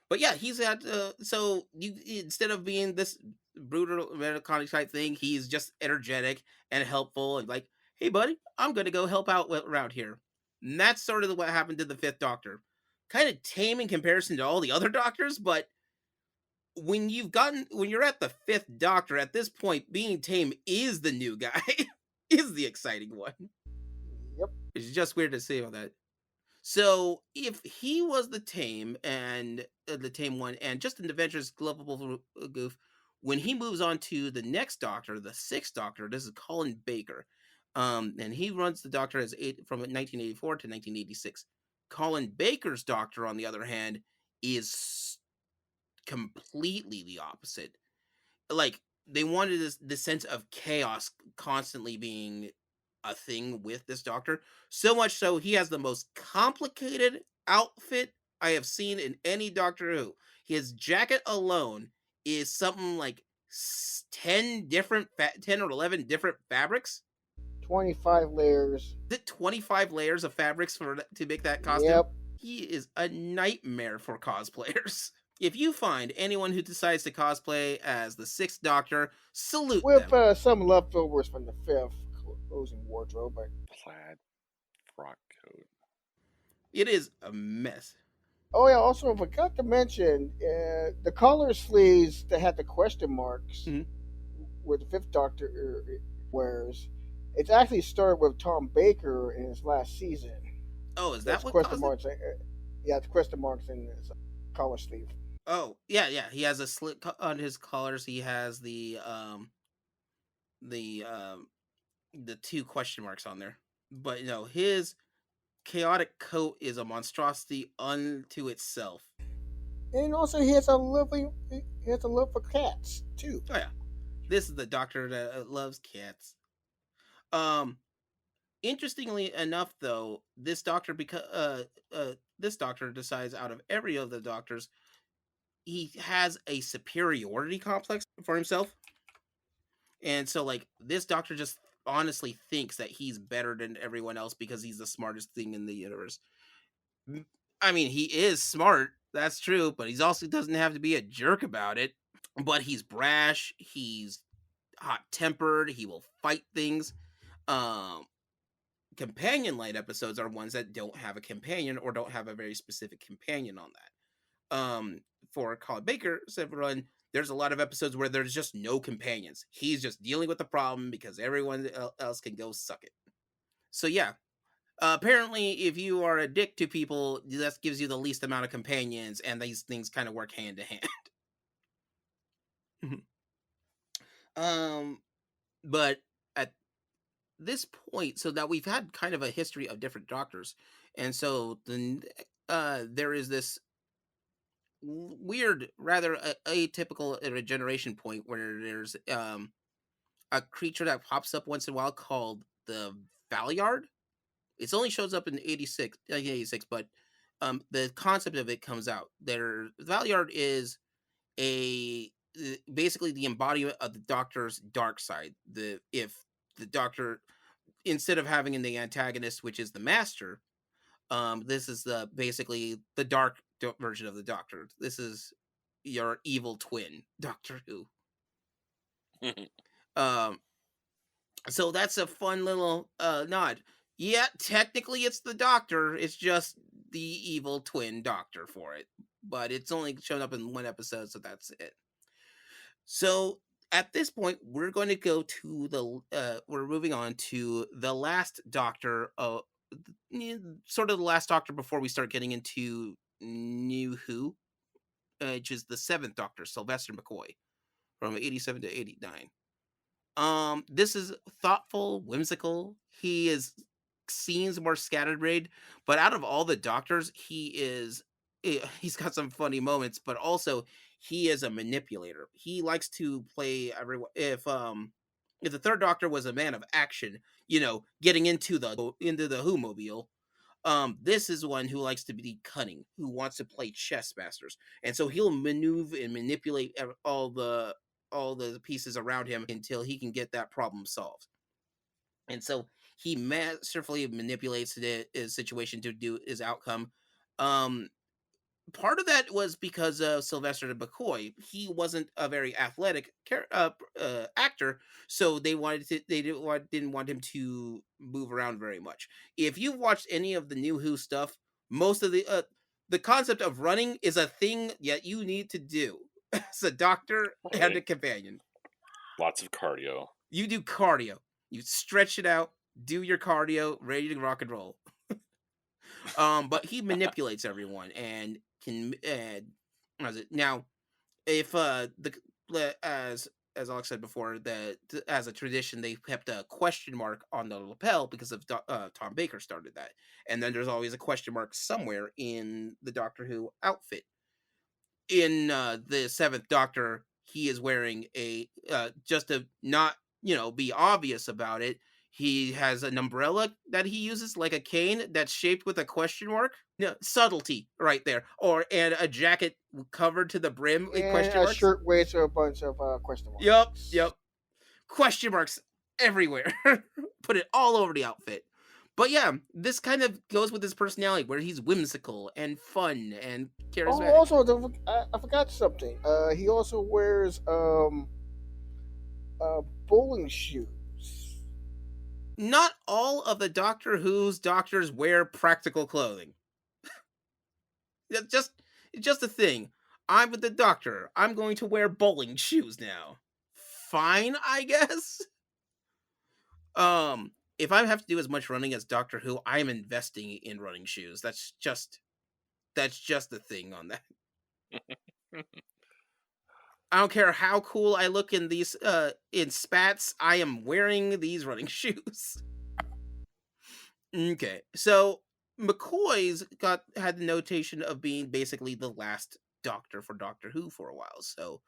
But yeah, he's at so you instead of being this brutal melancholic type thing, he's just energetic and helpful and like, hey buddy, I'm gonna go help out around here. And that's sort of what happened to the fifth Doctor. Kind of tame in comparison to all the other doctors, but when you're at the fifth Doctor at this point, being tame is the new guy, is the exciting one. Yep. It's just weird to say all that. So if he was the tame one, and just an adventurous, lovable goof, when he moves on to the next Doctor, the sixth Doctor, this is Colin Baker, and he runs the Doctor from 1984 to 1986. Colin Baker's Doctor, on the other hand, is completely the opposite. Like they wanted this sense of chaos constantly being a thing with this Doctor, so much so he has the most complicated outfit I have seen in any Doctor Who. His jacket alone is something like 10 or 11 different fabrics. 25 layers. Is it 25 layers of fabrics to make that costume? Yep. He is a nightmare for cosplayers. If you find anyone who decides to cosplay as the sixth Doctor, salute With them. some leftovers from the fifth closing wardrobe. But Plaid frock coat. It is a mess. oh yeah, also I forgot to mention the collar sleeves that had the question marks Mhm. where the fifth Doctor wears. It's actually started with Tom Baker in his last season. Oh, is that There's what question caused it? marks. Yeah, the question marks in his collar sleeve. Oh, yeah, yeah. He has a slit on his collars. He has the the two question marks on there. But no, his chaotic coat is a monstrosity unto itself. And also he has a love for cats too. Oh yeah, this is the Doctor that loves cats. Um, Interestingly enough, though, this Doctor decides out of every of the Doctors, he has a superiority complex for himself, and so like this Doctor just honestly thinks that he's better than everyone else because he's the smartest thing in the universe. I mean, he is smart, that's true, but he's also doesn't have to be a jerk about it. But he's brash, he's hot tempered, he will fight things. Um, Companion light episodes are ones that don't have a companion or don't have a very specific companion on that. For Colin Baker, run, there's a lot of episodes where there's just no companions. He's just dealing with the problem because everyone else can go suck it. So yeah, apparently, if you are a dick to people, that gives you the least amount of companions, and these things kind of work hand to hand. um, but at this point, so that we've had kind of a history of different doctors, and so there is this weird, rather atypical regeneration point where there's a creature that pops up once in a while called the Valyard. It only shows up in 86, but the concept of it comes out. Valyard is basically the embodiment of the Doctor's dark side. The if the Doctor, instead of having the antagonist, which is the Master, this is the basically the version of the Doctor. This is your evil twin, Doctor Who. Um, so that's a fun little nod. Yeah, technically it's the Doctor. It's just the evil twin Doctor for it, but it's only shown up in one episode, so that's it. So at this point, we're going to go to we're moving on to the last Doctor, sort of the last Doctor before we start getting into New Who, which is the seventh Doctor, Sylvester McCoy, from 87 to 89. This is thoughtful, whimsical. He is Seems more scatterbrained, but out of all the Doctors, he's got some funny moments, but also he is a manipulator. He likes to play everyone. If the third Doctor was a man of action, getting into the Who mobile, this is one who likes to be cunning, who wants to play chess masters, and so he'll maneuver and manipulate all the pieces around him until he can get that problem solved. And so he masterfully manipulates the situation to do his outcome. Um, Part of that was because of Sylvester McCoy. He wasn't a very athletic actor, so didn't want him to move around very much. If you've watched any of the New Who stuff, most of the concept of running is a thing that you need to do as a doctor and a Right. companion. Lots of cardio. You do cardio. You stretch it out, do your cardio, ready to rock and roll. But he manipulates everyone and can now if as Alex said before, as a tradition they kept a question mark on the lapel because of Tom Baker started that, and then there's always a question mark somewhere in the Doctor Who outfit. In the seventh Doctor, he is wearing a just to not be obvious about it. He has an umbrella that he uses like a cane that's shaped with a question mark. No subtlety right there, and a jacket covered to the brim with And question a marks. shirt with a bunch of question Yep, marks. yep, question marks everywhere. Put it all over the outfit. But yeah, this kind of goes with his personality, where he's whimsical and fun and Oh, charismatic. also, I forgot something. He also wears bowling shoes. Not all of the Doctor Who's doctors wear practical clothing. It's just a thing. I'm the Doctor. I'm going to wear bowling shoes now. Fine, I guess. If I have to do as much running as Doctor Who, I am investing in running shoes. That's just the thing on that. I don't care how cool I look in these in spats. I am wearing these running shoes. Okay, so McCoy's had the notation of being basically the last Doctor for Doctor Who for a while. So,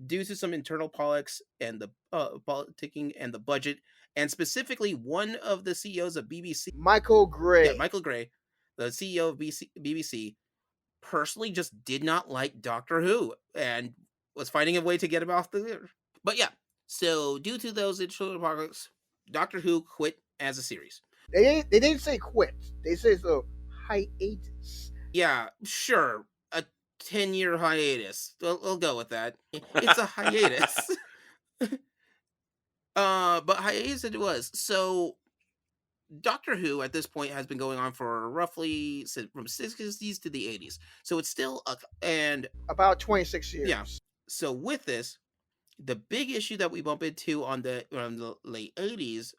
due to some internal politics and the politicking and the budget, and specifically one of the CEOs of BBC, Michael yeah, Gray. Michael Gray, the CEO of BBC, personally just did not like Doctor Who and was finding a way to get him off the air. But yeah, so due to those internal politics, Doctor Who quit as a series. They didn't say quit. They said so hiatus. Yeah, sure. A 10-year hiatus. We'll go with that. It's a hiatus. But hiatus it was. So Doctor Who at this point has been going on for roughly from 60s to the 80s. So it's still and About 26 years. yeah. So with this, the big issue that we bump into on the late 80s,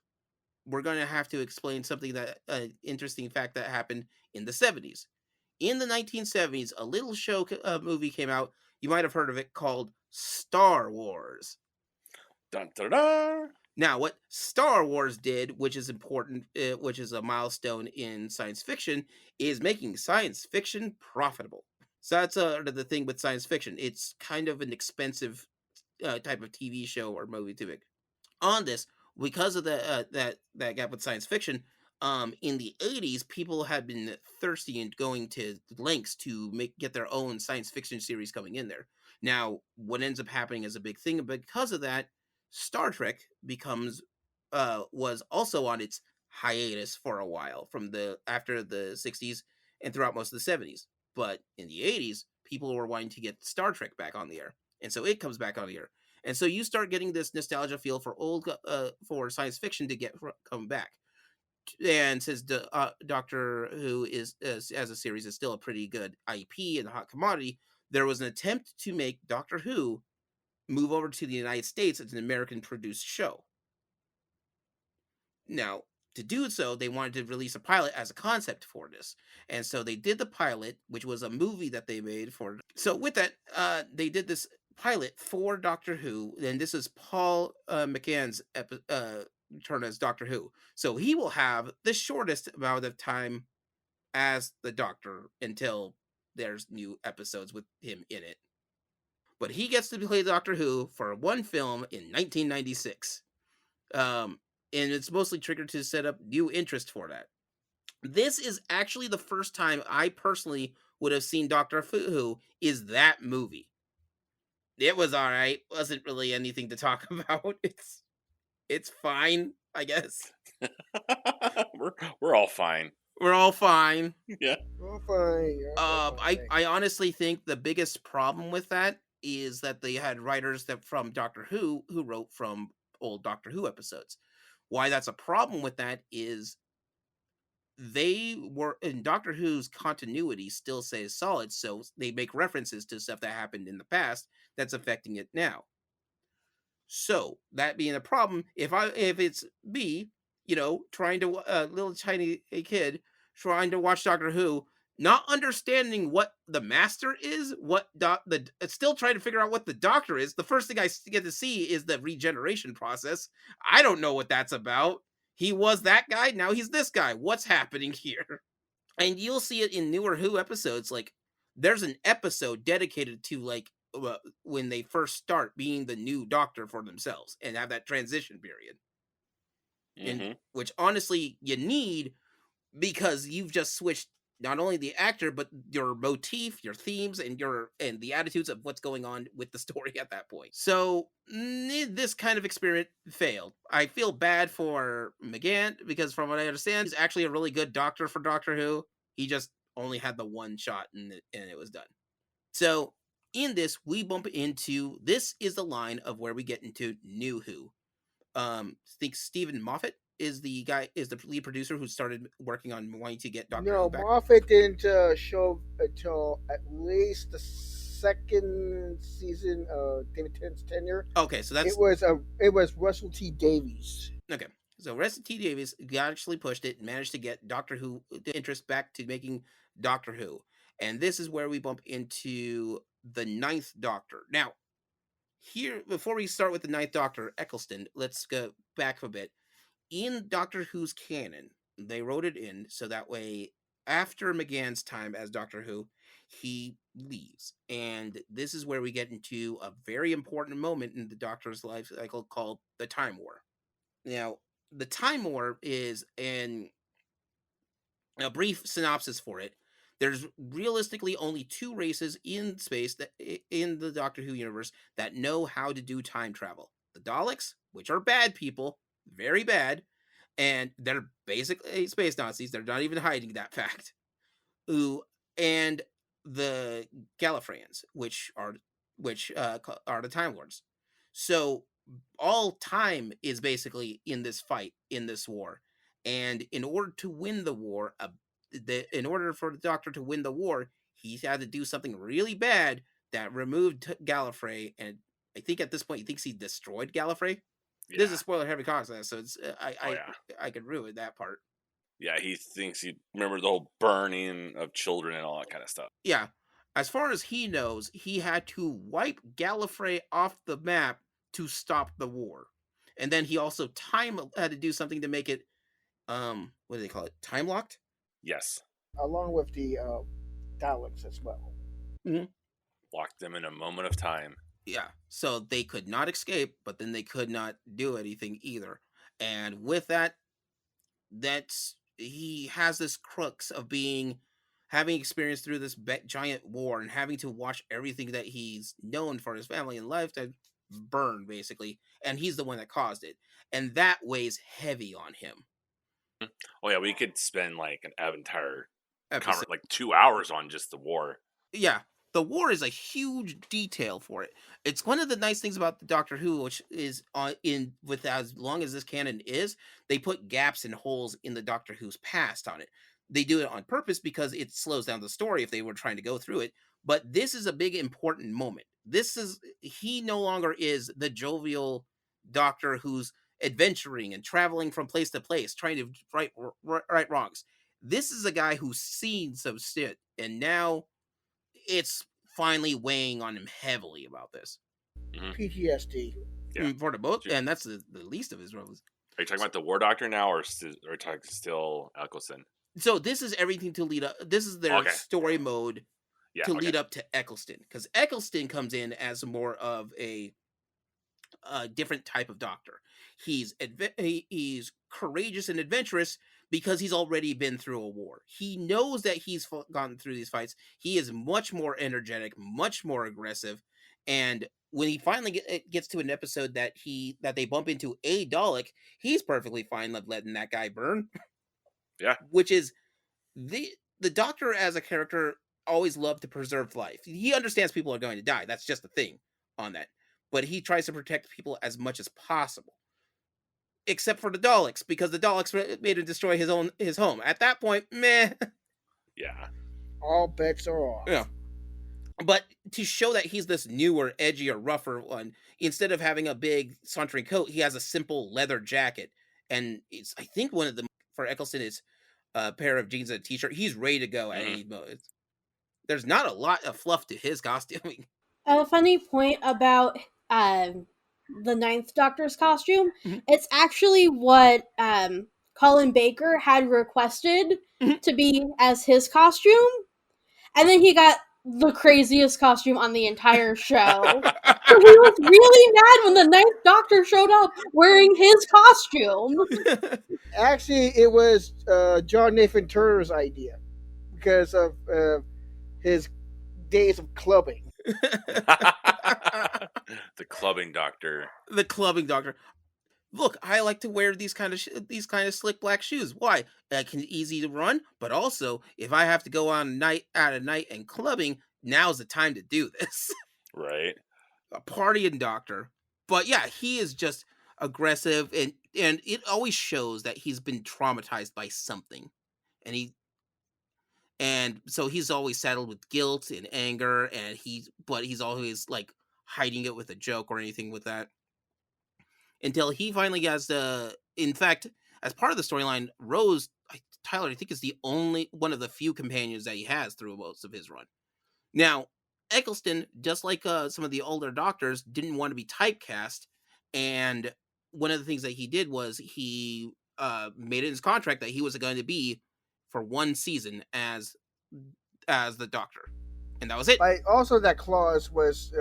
we're going to have to explain something that interesting fact that happened in the 70s. In the 1970s, a little movie came out. You might have heard of it, called Star Wars. Dun, dun, dun. Now, what Star Wars did, which is important, which is a milestone in science fiction, is making science fiction profitable. So that's the thing with science fiction. It's kind of an expensive type of TV show or movie to make. On this, because of that gap with science fiction, in the 80s, people had been thirsty and going to lengths to get their own science fiction series coming in there. Now, what ends up happening is a big thing, and because of that, Star Trek becomes was also on its hiatus for a while from the after the 60s and throughout most of the 70s. But in the 80s, people were wanting to get Star Trek back on the air, and so it comes back on the air. And so you start getting this nostalgia feel for for science fiction to come back. And since Doctor Who is as a series is still a pretty good IP and a hot commodity, there was an attempt to make Doctor Who move over to the United States as an American produced show. Now, to do so, they wanted to release a pilot as a concept for this. And so they did the pilot, which was a movie that they made for. So with that, they did this pilot for Doctor Who, and this is Paul McGann's turn as Doctor Who. So he will have the shortest amount of time as the Doctor until there's new episodes with him in it. But he gets to play Doctor Who for one film in 1996. And it's mostly triggered to set up new interest for that. This is actually the first time I personally would have seen Doctor Who is that movie. It was all right. Wasn't really anything to talk about. It's fine, I guess. we're all fine. We're all fine. Yeah. Oh, fine. I honestly think the biggest problem with that is that they had writers that from Doctor Who wrote from old Doctor Who episodes. Why that's a problem with that is they were in Doctor Who's continuity still stays solid, so they make references to stuff that happened in the past that's affecting it now. So that being a problem, if it's me, trying to little tiny kid trying to watch Doctor Who, not understanding what the Master is, still trying to figure out what the Doctor is. The first thing I get to see is the regeneration process. I don't know what that's about. He was that guy, now he's this guy. What's happening here? And you'll see it in newer Who episodes. Like, there's an episode dedicated to when they first start being the new Doctor for themselves and have that transition period. And which honestly you need, because you've just switched not only the actor but your motif, your themes, and the attitudes of what's going on with the story at that point. So this kind of experiment failed. I feel bad for McGann because from what I understand, he's actually a really good Doctor for Doctor Who. He just only had the one shot and it was done. So in this, we bump into, this is the line of where we get into New Who. I think Stephen Moffat is the lead producer who started working on wanting to get Doctor Who back. Moffat didn't show until at least the second season of David Tennant's tenure. Okay, so that's it was Russell T Davies. Okay, so Russell T Davies actually pushed it and managed to get Doctor Who interest back to making Doctor Who, and this is where we bump into the Ninth Doctor. Now, here, before we start with the Ninth Doctor, Eccleston, let's go back a bit. In Doctor Who's canon, they wrote it in so that way, after McGann's time as Doctor Who, he leaves. And this is where we get into a very important moment in the Doctor's life cycle called the Time War. Now, the Time War is a brief synopsis for it. There's realistically only two races in space in the Doctor Who universe that know how to do time travel. The Daleks, which are bad people, very bad, and they're basically space Nazis. They're not even hiding that fact. And the Gallifreyans, which are the Time Lords. So all time is basically in this fight, in this war, and in order to win the war, in order for the Doctor to win the war, he had to do something really bad that removed Gallifrey, and I think at this point he thinks he destroyed Gallifrey. Yeah. This is a spoiler heavy content, so it's I could ruin that part. Yeah, he thinks he remembered the whole burning of children and all that kind of stuff. Yeah, As far as he knows, he had to wipe Gallifrey off the map to stop the war. And then he also time had to do something to make it what do they call it? Time locked? Yes. along with the Daleks as well. Mhm. Locked them in a moment of time. Yeah. So they could not escape, but then they could not do anything either. And with that, that's he has this crux of being having experienced through this giant war and having to watch everything that he's known for his family and life to burn basically, and he's the one that caused it, and that weighs heavy on him. Oh yeah, we could spend like an entire Episode. like 2 hours on just the war. Yeah, the war is a huge detail for it. It's one of the nice things about the Doctor Who, which is in with as long as this canon is, they put gaps and holes in the Doctor Who's past on it. They do it on purpose because it slows down the story if they were trying to go through it. But this is a big important moment. This is he no longer is the jovial Doctor who's adventuring and traveling from place to place, trying to right wrongs. This is a guy who's seen some shit, and now it's finally weighing on him heavily about this. Hmm. PTSD. Yeah. For the both, and that's the least of his troubles. Are you talking So, about the War Doctor now, or are you talking still Eccleston? so this is everything to lead up. This is their Okay. story mode Yeah. to Okay. lead up to Eccleston, because Eccleston comes in as more of a different type of doctor. He's courageous and adventurous because he's already been through a war. He knows that he's gone through these fights. He is much more energetic, much more aggressive, and when he finally gets to an episode that they bump into a Dalek, he's perfectly fine with letting that guy burn. Yeah. Which is the Doctor as a character always loved to preserve life. He understands people are going to die. That's just the thing on that. But he tries to protect people as much as possible. Except for the Daleks, because the Daleks made him destroy his home. At that point, meh. Yeah. All bets are off. Yeah. But to show that he's this newer, edgier, rougher one, instead of having a big sauntering coat, he has a simple leather jacket. And it's I think one of the for Eccleston is a pair of jeans and a t-shirt. He's ready to go at Hmm. any moment. There's not a lot of fluff to his costuming. A funny point about the Ninth Doctor's costume. Mhm. It's actually what Colin Baker had requested Mhm. to be as his costume, and then he got the craziest costume on the entire show. So he was really mad when the Ninth Doctor showed up wearing his costume. Actually, it was John Nathan Turner's idea because of his days of clubbing. The clubbing Doctor. The clubbing Doctor. Look, I like to wear these kind of slick black shoes. Why? I can easy to run, but also if I have to go on a night at a night and clubbing, now's the time to do this. Right. A partying Doctor. But yeah, he is just aggressive, and it always shows that he's been traumatized by something. And so he's always saddled with guilt and anger, and he's always like hiding it with a joke or anything with that, until he finally gets in fact, as part of the storyline, Tyler, I think, is the only one of the few companions that he has through most of his run. Now, Eccleston, just like some of the older Doctors, didn't want to be typecast, and one of the things that he did was he made it in his contract that he was going to be for one season as the Doctor, and that was it. Like also that clause was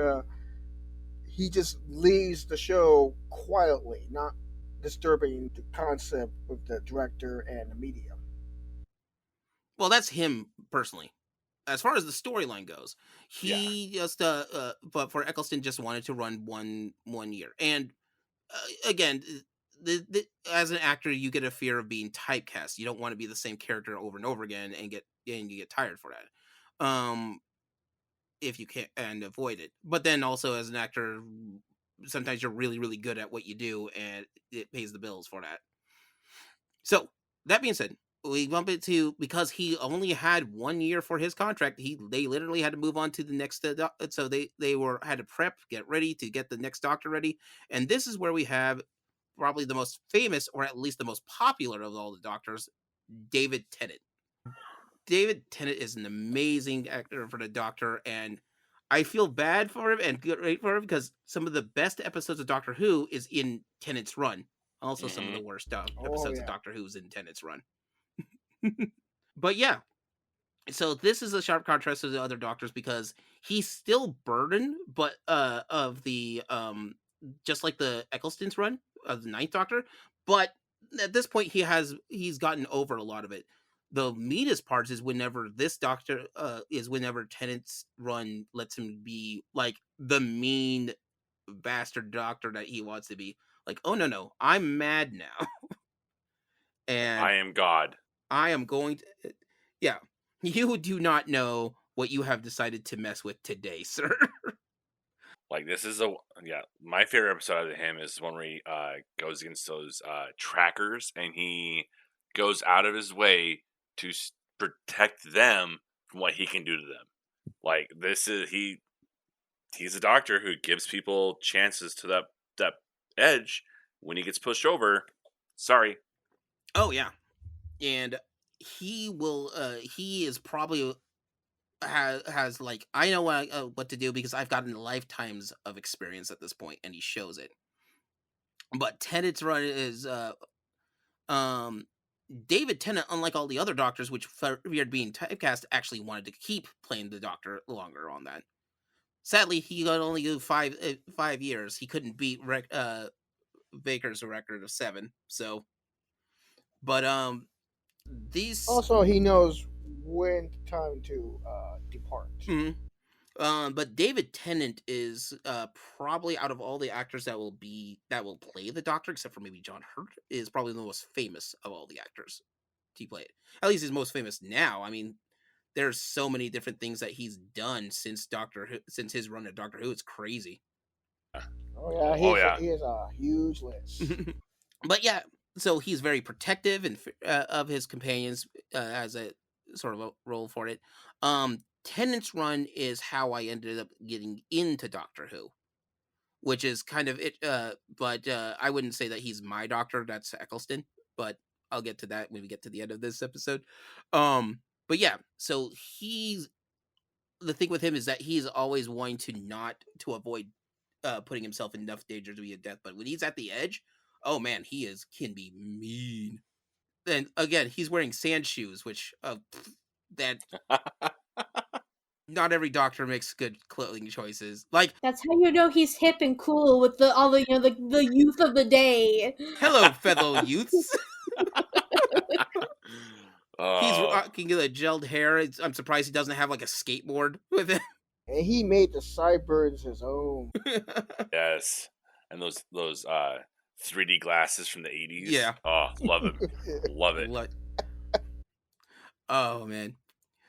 he just leaves the show quietly, not disturbing the concept of the director and the media. Well, that's him personally. As far as the storyline goes, Yeah. he just but for Eccleston just wanted to run one year. And again, as an actor, you get a fear of being typecast. You don't want to be the same character over and over again and you get tired for that. If you can and avoid it. But then also as an actor, sometimes you're really really good at what you do and it pays the bills for that. So that being said, we bump into because he only had 1 year for his contract. They literally had to move on to the next. So they were had to prep, get ready to get the next Doctor ready, and this is where we have probably the most famous, or at least the most popular of all the Doctors, David Tennant. David Tennant is an amazing actor for the Doctor, and I feel bad for him and great for him because some of the best episodes of Doctor Who is in Tennant's run. Also, some of Hmm. the worst Oh episodes of yeah. Doctor Who is in Tennant's run. But yeah, so this is a sharp contrast to the other Doctors because he's still burdened, but of the just like the Eccleston's run of the Ninth Doctor, but at this point he's gotten over a lot of it. The meanest parts is whenever this Doctor is whenever Tennant's run lets him be like the mean bastard Doctor that he wants to be. Like, oh no, I'm mad now, I and am God. I am going to. Yeah, you do not know what you have decided to mess with today, sir. Like this is a yeah. My favorite episode of him is one where he goes against those trackers, and he goes out of his way to protect them from what he can do to them. Like this is he's a doctor who gives people chances to that edge. When he gets pushed over, sorry. Oh yeah, and he is probably has like I know what to do because I've gotten lifetimes of experience at this point, and he shows it. But Tennant's run is um David Tennant, unlike all the other Doctors, which feared being typecast, actually wanted to keep playing the Doctor longer on that. Sadly, he got only do 5 years. He couldn't beat Baker's record of 7. So, but these, Also, he knows when time to depart. mhm. But David Tennant is probably out of all the actors that will play the Doctor, except for maybe John Hurt, is probably the most famous of all the actors to play it. At least he's most famous now. I mean, there's so many different things that he's done since Doctor Who, since his run at Doctor Who. It's crazy. Oh yeah, Oh yeah. he has a huge list. But yeah, so he's very protective and of his companions as a sort of a role for it. Tennant's run is how I ended up getting into Doctor Who, which is kind of it. But I wouldn't say that he's my doctor. That's Eccleston, but I'll get to that when we get to the end of this episode. But yeah, so he's the thing with him is that he's always wanting to not to avoid putting himself in enough danger to be a death. But when he's at the edge, oh man, he is can be mean. And again, he's wearing sand shoes, which that not every doctor makes good clothing choices. Like, That's how you know he's hip and cool with the all the the youth of the day. hello, fellow youths. He's Oh rocking the gelled hair. I'm surprised he doesn't have like a skateboard with him. And he made the sideburns his own. yes, and those 3D glasses from the 80s. Yeah. Oh, love it, love it. What? Oh man.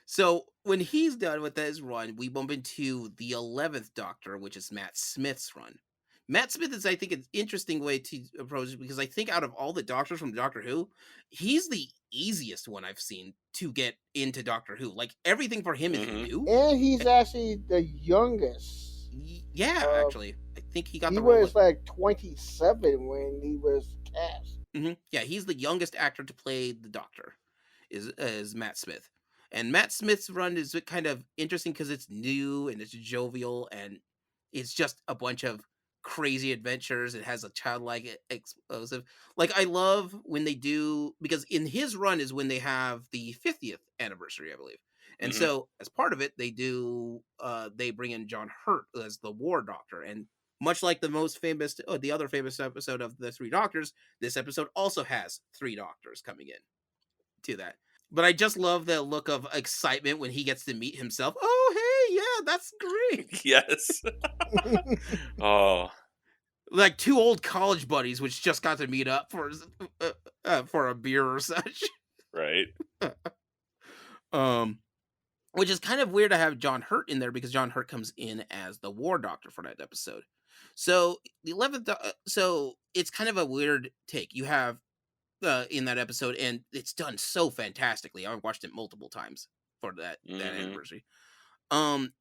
So when he's done with his run, we bump into the 11th Doctor, which is Matt Smith's run. Matt Smith is, I think, an interesting way to approach it because I think out of all the Doctors from Doctor Who, he's the easiest one I've seen to get into Doctor Who. Like everything for him is Hmm. new. And he's actually the youngest. Yeah, Uh, actually, I think he got he the role. was like 27 when he was cast. Yeah, he's the youngest actor to play the Doctor. Is Matt Smith, and Matt Smith's run is kind of interesting because it's new and it's jovial and it's just a bunch of crazy adventures. It has a childlike explosive. Like I love when they do because in his run is when they have the 50th anniversary, I believe. And Hmm. so as part of it, they bring in John Hurt as the War Doctor, and much like the other famous episode of the Three Doctors, this episode also has three doctors coming in to that. But I just love the look of excitement when he gets to meet himself. Oh, hey, yeah, that's great. Yes. Oh, Like two old college buddies, which just got to meet up for a beer or such. right. Um, which is kind of weird to have John Hurt in there because John Hurt comes in as the War Doctor for that episode. So the 11th, so it's kind of a weird take. You have in that episode, and it's done so fantastically. I've watched it multiple times for that Hmm. anniversary.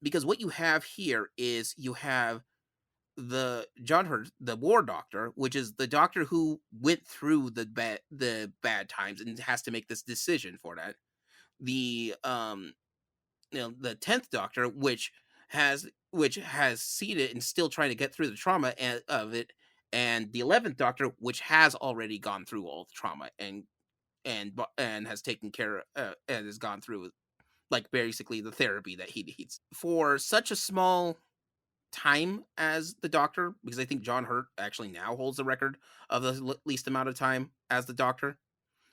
Because what you have here is you have the John Hurt, the War Doctor, which is the doctor who went through the bad times and has to make this decision for that. the the 10th Doctor, which has seen it and still trying to get through the trauma of it, and the 11th Doctor, which has already gone through all the trauma and has taken care and has gone through like basically the therapy that he needs for such a small time as the Doctor, because I think John Hurt actually now holds the record of the least amount of time as the Doctor.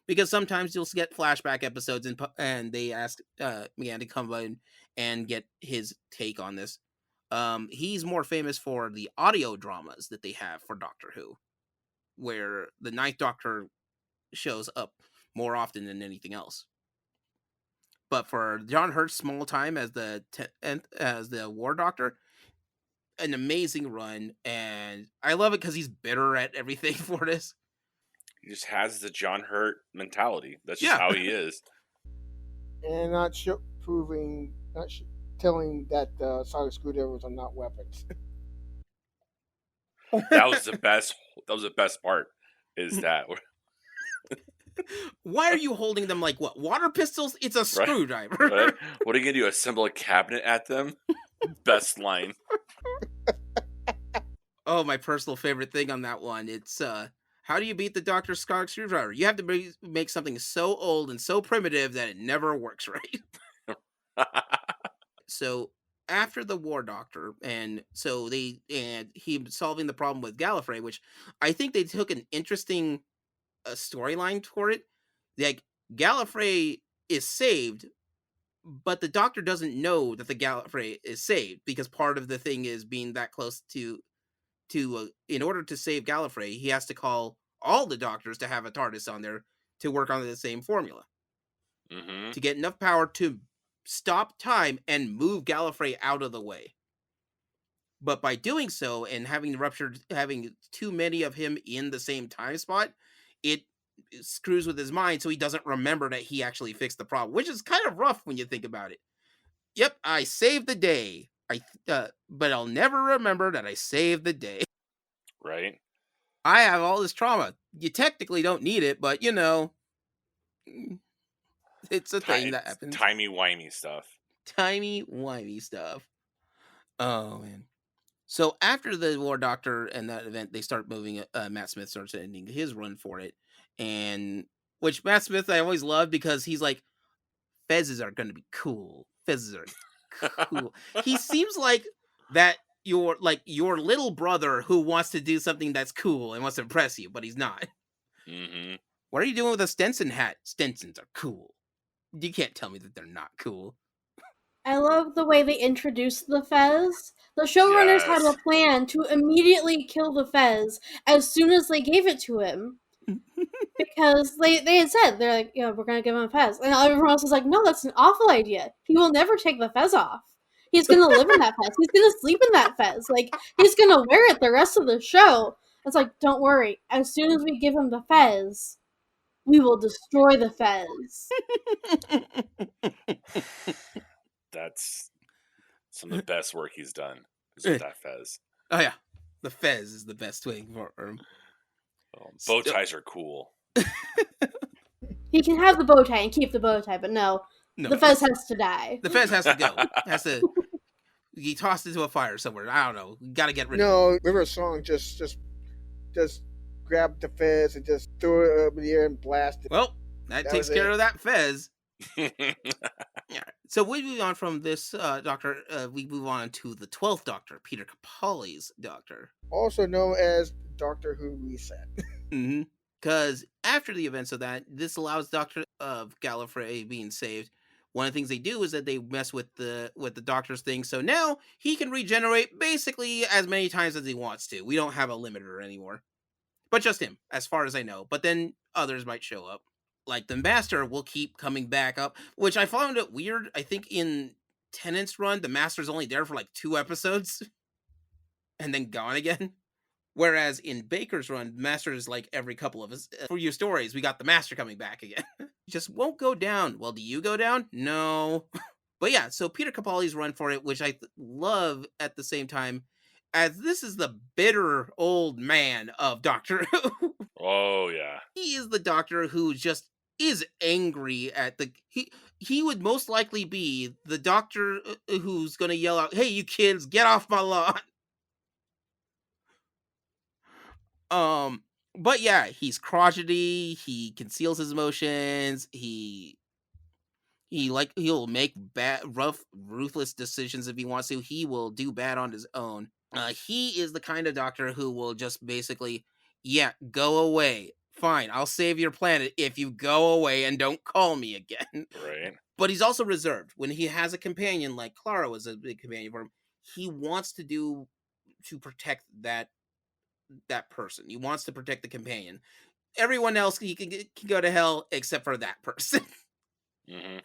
Because sometimes you'll get flashback episodes and they ask McGann to come in and get his take on this. He's more famous for the audio dramas that they have for Doctor Who, where the Ninth Doctor shows up more often than anything else. But for John Hurt's small time as the War Doctor, an amazing run, and I love it because he's bitter at everything for this. He just has the John Hurt mentality. That's just Yeah. how he is. And not telling that sonic screwdrivers are not weapons. That was the best. That was the best part. Is that Why are you holding them like what? Water pistols? It's a screwdriver. right? What are you gonna do? Assemble a cabinet at them? Best line. Oh, my personal favorite thing on that one. It's how do you beat the Dr. Sonic screwdriver? You have to make something so old and so primitive that it never works right. So after the War Doctor, and so he solving the problem with Gallifrey, which I think they took an interesting storyline for it. Like Gallifrey is saved, but the Doctor doesn't know that the Gallifrey is saved because part of the thing is being that close to in order to save Gallifrey, he has to call all the Doctors to have a TARDIS on there to work on the same formula to get enough power to stop time and move Gallifrey out of the way. But by doing so and having too many of him in the same time spot, it screws with his mind, so he doesn't remember that he actually fixed the problem, which is kind of rough when you think about it. Yep, I saved the day. But I'll never remember that I saved the day. Right. I have all this trauma. You technically don't need it, but it's a thing that happens. Timey-wimey stuff. Timey-wimey stuff. Oh, man. So after the War Doctor and that event, they start moving. Matt Smith starts ending his run for it, and which Matt Smith I always loved because he's like, fezzes are going to be cool. Fezzes are cool. He seems like that your little brother who wants to do something that's cool and wants to impress you, but he's not. Mm-hmm. What are you doing with a Stenson hat? Stensons are cool. You can't tell me that they're not cool. I love the way they introduced the Fez. The showrunners had a plan to immediately kill the Fez as soon as they gave it to him. Because they had said, they're like, we're going to give him a Fez. And everyone else was like, no, that's an awful idea. He will never take the Fez off. He's going to live in that Fez. He's going to sleep in that Fez. Like, he's going to wear it the rest of the show. It's like, don't worry. As soon as we give him the Fez, we will destroy the Fez. That's some of the best work he's done is with that Fez. Oh, yeah. The Fez is the best thing for him. Bow ties are cool. He can have the bow tie and keep the bow tie, but no, the Fez has to die. The Fez has to go. He tossed into a fire somewhere. I don't know. Got to get rid of it. No, River Song just grab the Fez and just throw it up in the air and blast it. Well, that takes care of that Fez. Yeah. So we move on from this Doctor. We move on to the 12th Doctor, Peter Capaldi's Doctor, also known as Doctor Who Reset. Because after the events of that, this allows Doctor of Gallifrey being saved. One of the things they do is that they mess with the Doctor's thing. So now he can regenerate basically as many times as he wants to. We don't have a limiter anymore, but just him, as far as I know. But then others might show up. Like the Master will keep coming back up, which I found it weird. I think in Tennant's run, the Master's only there for like 2 episodes and then gone again. Whereas in Baker's run, Master is like every couple of us. For your stories, we got the Master coming back again. Just won't go down. Well, do you go down? No. But yeah, so Peter Capaldi's run for it, which I love at the same time, as this is the bitter old man of Doctor Who. Oh, yeah. He is the Doctor who just is angry at he would most likely be the doctor who's going to yell out, "Hey, you kids, get off my lawn!" Um, but yeah, he's crotchety. He conceals his emotions. He'll make bad, rough, ruthless decisions if he wants to. He will do bad on his own. He is the kind of doctor who will just basically, yeah, go away. Fine, I'll save your planet if you go away and don't call me again. Right. But he's also reserved. When he has a companion, like Clara was a big companion for him, he wants to protect that person. He wants to protect the companion. Everyone else can go to hell except for that person. Hmm.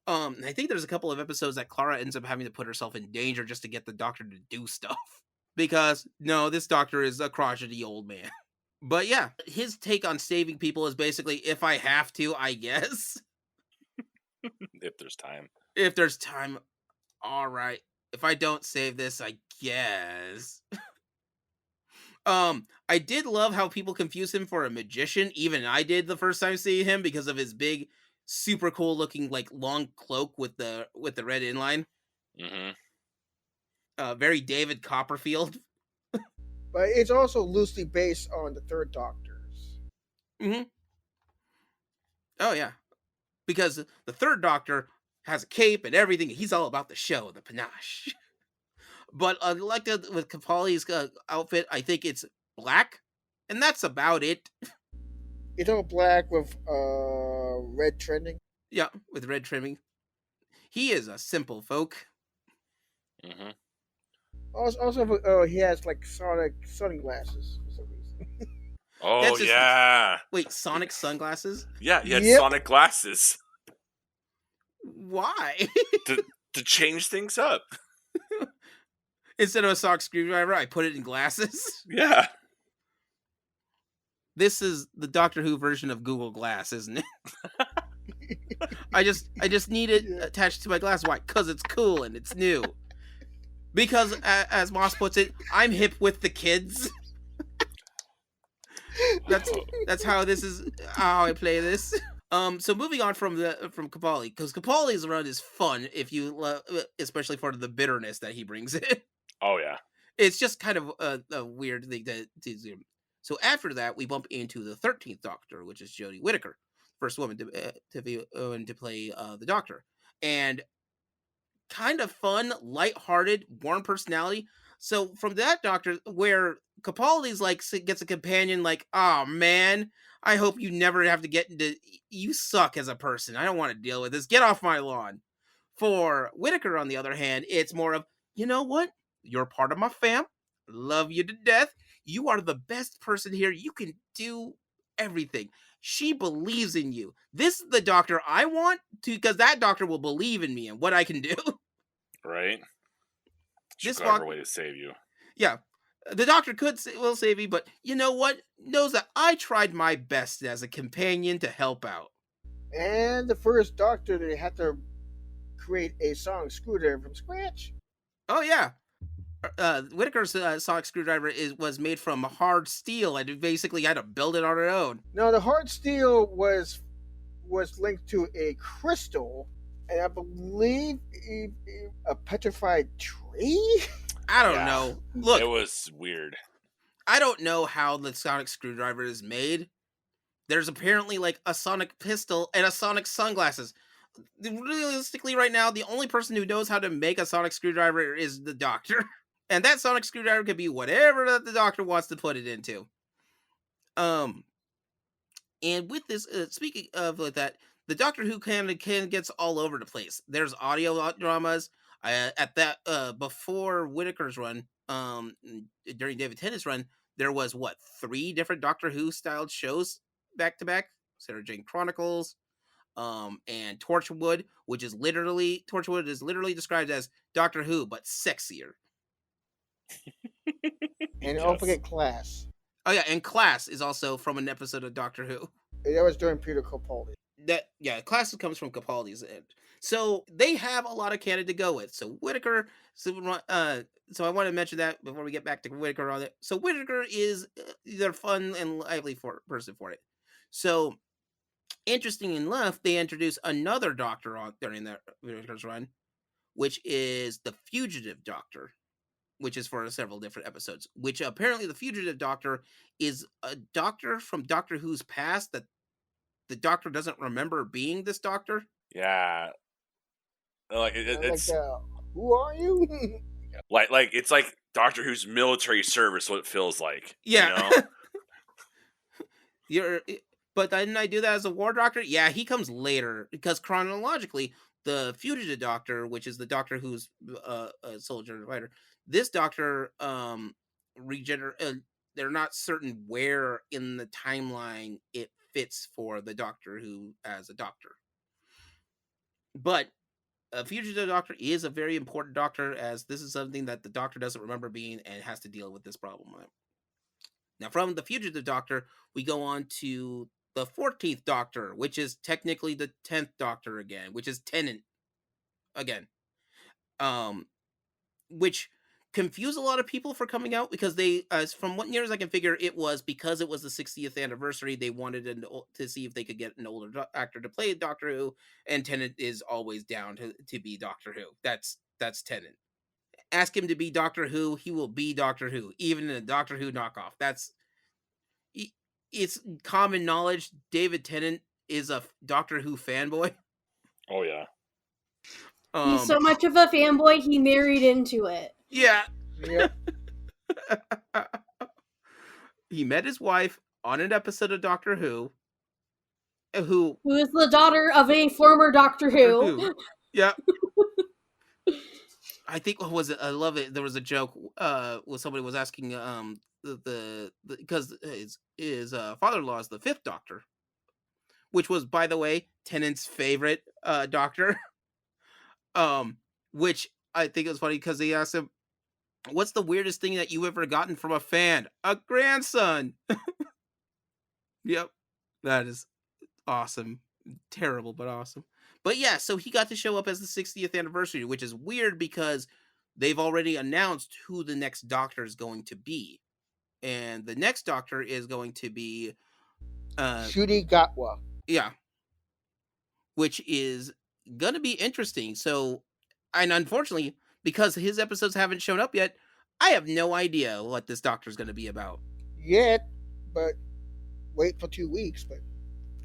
I think there's a couple of episodes that Clara ends up having to put herself in danger just to get the doctor to do stuff. Because no, this doctor is a crotchety old man. But yeah, his take on saving people is basically, if I have to, I guess. If there's time. If there's time, all right. If I don't save this, I guess. I did love how people confuse him for a magician. Even I did the first time seeing him because of his big, super cool looking like long cloak with the red inline. Hmm. Very David Copperfield. But it's also loosely based on the Third Doctor's. Hmm. Oh yeah, because the third Doctor has a cape and everything. He's all about the show, the panache. But like with Capaldi's outfit, I think it's black, and that's about it. It's all black with red trending. Yeah, with red trimming. He is a simple folk. Hmm. Also, he has like Sonic sunglasses for some reason. Oh That's just yeah. wait, Sonic sunglasses? Yeah, he had Yep. Sonic glasses Why? to to change things up. Instead of a Sonic screwdriver, I put it in glasses. Yeah. This is the Doctor Who version of Google Glass, isn't it? I just need it Yeah. attached to my glass. Why? Because it's cool and it's new. Because as Moss puts it, I'm hip with the kids. That's how this is how I play this. So moving on from Capaldi, because Capaldi's run is fun if you especially for the bitterness that he brings in. Oh yeah. It's just kind of a weird thing to do. So after that, we bump into the 13th Doctor, which is Jodie Whittaker, first woman to play the Doctor, and kind of fun, lighthearted, warm personality. So from that Doctor, where Capaldi's like gets a companion, like, oh man, I hope you never have to get into. You suck as a person. I don't want to deal with this. Get off my lawn. For Whittaker, on the other hand, it's more of, you know what? You're part of my fam. Love you to death. You are the best person here. You can do everything. She believes in you. This is the doctor I want to, because that doctor will believe in me and what I can do. Right. She's This got fuck, her way to save you. yeah. The doctor will save me, but you know what? Knows that I tried my best as a companion to help out. And the first Doctor, they had to create a sonic screwdriver from scratch. Oh yeah, Whitaker's sonic screwdriver was made from hard steel, and it basically had to build it on her own. Now the hard steel was linked to a crystal, and I believe a petrified tree. I don't Yeah. know. Look, It was weird. I don't know how the sonic screwdriver is made. There's apparently like a sonic pistol and a sonic sunglasses. Realistically, right now, the only person who knows how to make a sonic screwdriver is the doctor. And that sonic screwdriver could be whatever that the doctor wants to put it into. And with this, speaking of like that, the Doctor Who can gets all over the place. There's audio dramas. At that before Whitaker's run, during David Tennant's run, there was what 3 different Doctor Who styled shows back to back. Sarah Jane Chronicles, and Torchwood, which is literally described as Doctor Who but sexier. And Yes. don't forget Class. Oh yeah, and Class is also from an episode of Doctor Who. That was during Peter Capaldi. Class comes from Capaldi's end. So they have a lot of canon to go with. So Whittaker, so I want to mention that before we get back to Whittaker on it. So Whittaker is either fun and lively person for it. So Interesting enough, they introduce another Doctor on during their run, which is the Fugitive Doctor, which is for several different episodes. Which apparently the Fugitive Doctor is a doctor from Doctor Who's past that the Doctor doesn't remember being this Doctor. Yeah, like Like, it's who are you? like it's like Doctor Who's military service. What it feels like, you Yeah. know? You're but didn't I do that as a war doctor? Yeah, he comes later because chronologically, the fugitive doctor, which is the doctor who's a soldier and fighter, this doctor regener they're not certain where in the timeline it fits for the doctor who as a doctor. But a fugitive doctor is a very important doctor as this is something that the doctor doesn't remember being and has to deal with this problem. Now, from the Fugitive Doctor, we go on to the 14th Doctor, which is technically the 10th Doctor again, which is Tennant again. Um, which confused a lot of people for coming out because they, as from what near as I can figure, it was because it was the 60th anniversary. They wanted to see if they could get an older actor to play Doctor Who, and Tennant is always down to be Doctor Who. That's Tennant. Ask him to be Doctor Who, he will be Doctor Who, even in a Doctor Who knockoff. It's common knowledge David Tennant is a Doctor Who fanboy. Oh yeah. He's so much of a fanboy, he married into it. Yeah. Yep. He met his wife on an episode of Doctor Who, who is the daughter of a former Doctor Who. Yeah. I think what was it? I love it. There was a joke where somebody was asking the because his father-in-law is the fifth Doctor, which was by the way Tennant's favorite Doctor. Which I think is funny because he asked him, "What's the weirdest thing that you ever gotten from a fan?" A grandson. Yep, that is awesome. Terrible, but awesome. But yeah, so he got to show up as the 60th anniversary, which is weird because they've already announced who the next Doctor is going to be, and the next Doctor is going to be Shudi Gatwa. yeah, which is gonna be interesting. So, and unfortunately, because his episodes haven't shown up yet, I have no idea what this Doctor's gonna be about. Yet, but wait for 2 weeks. But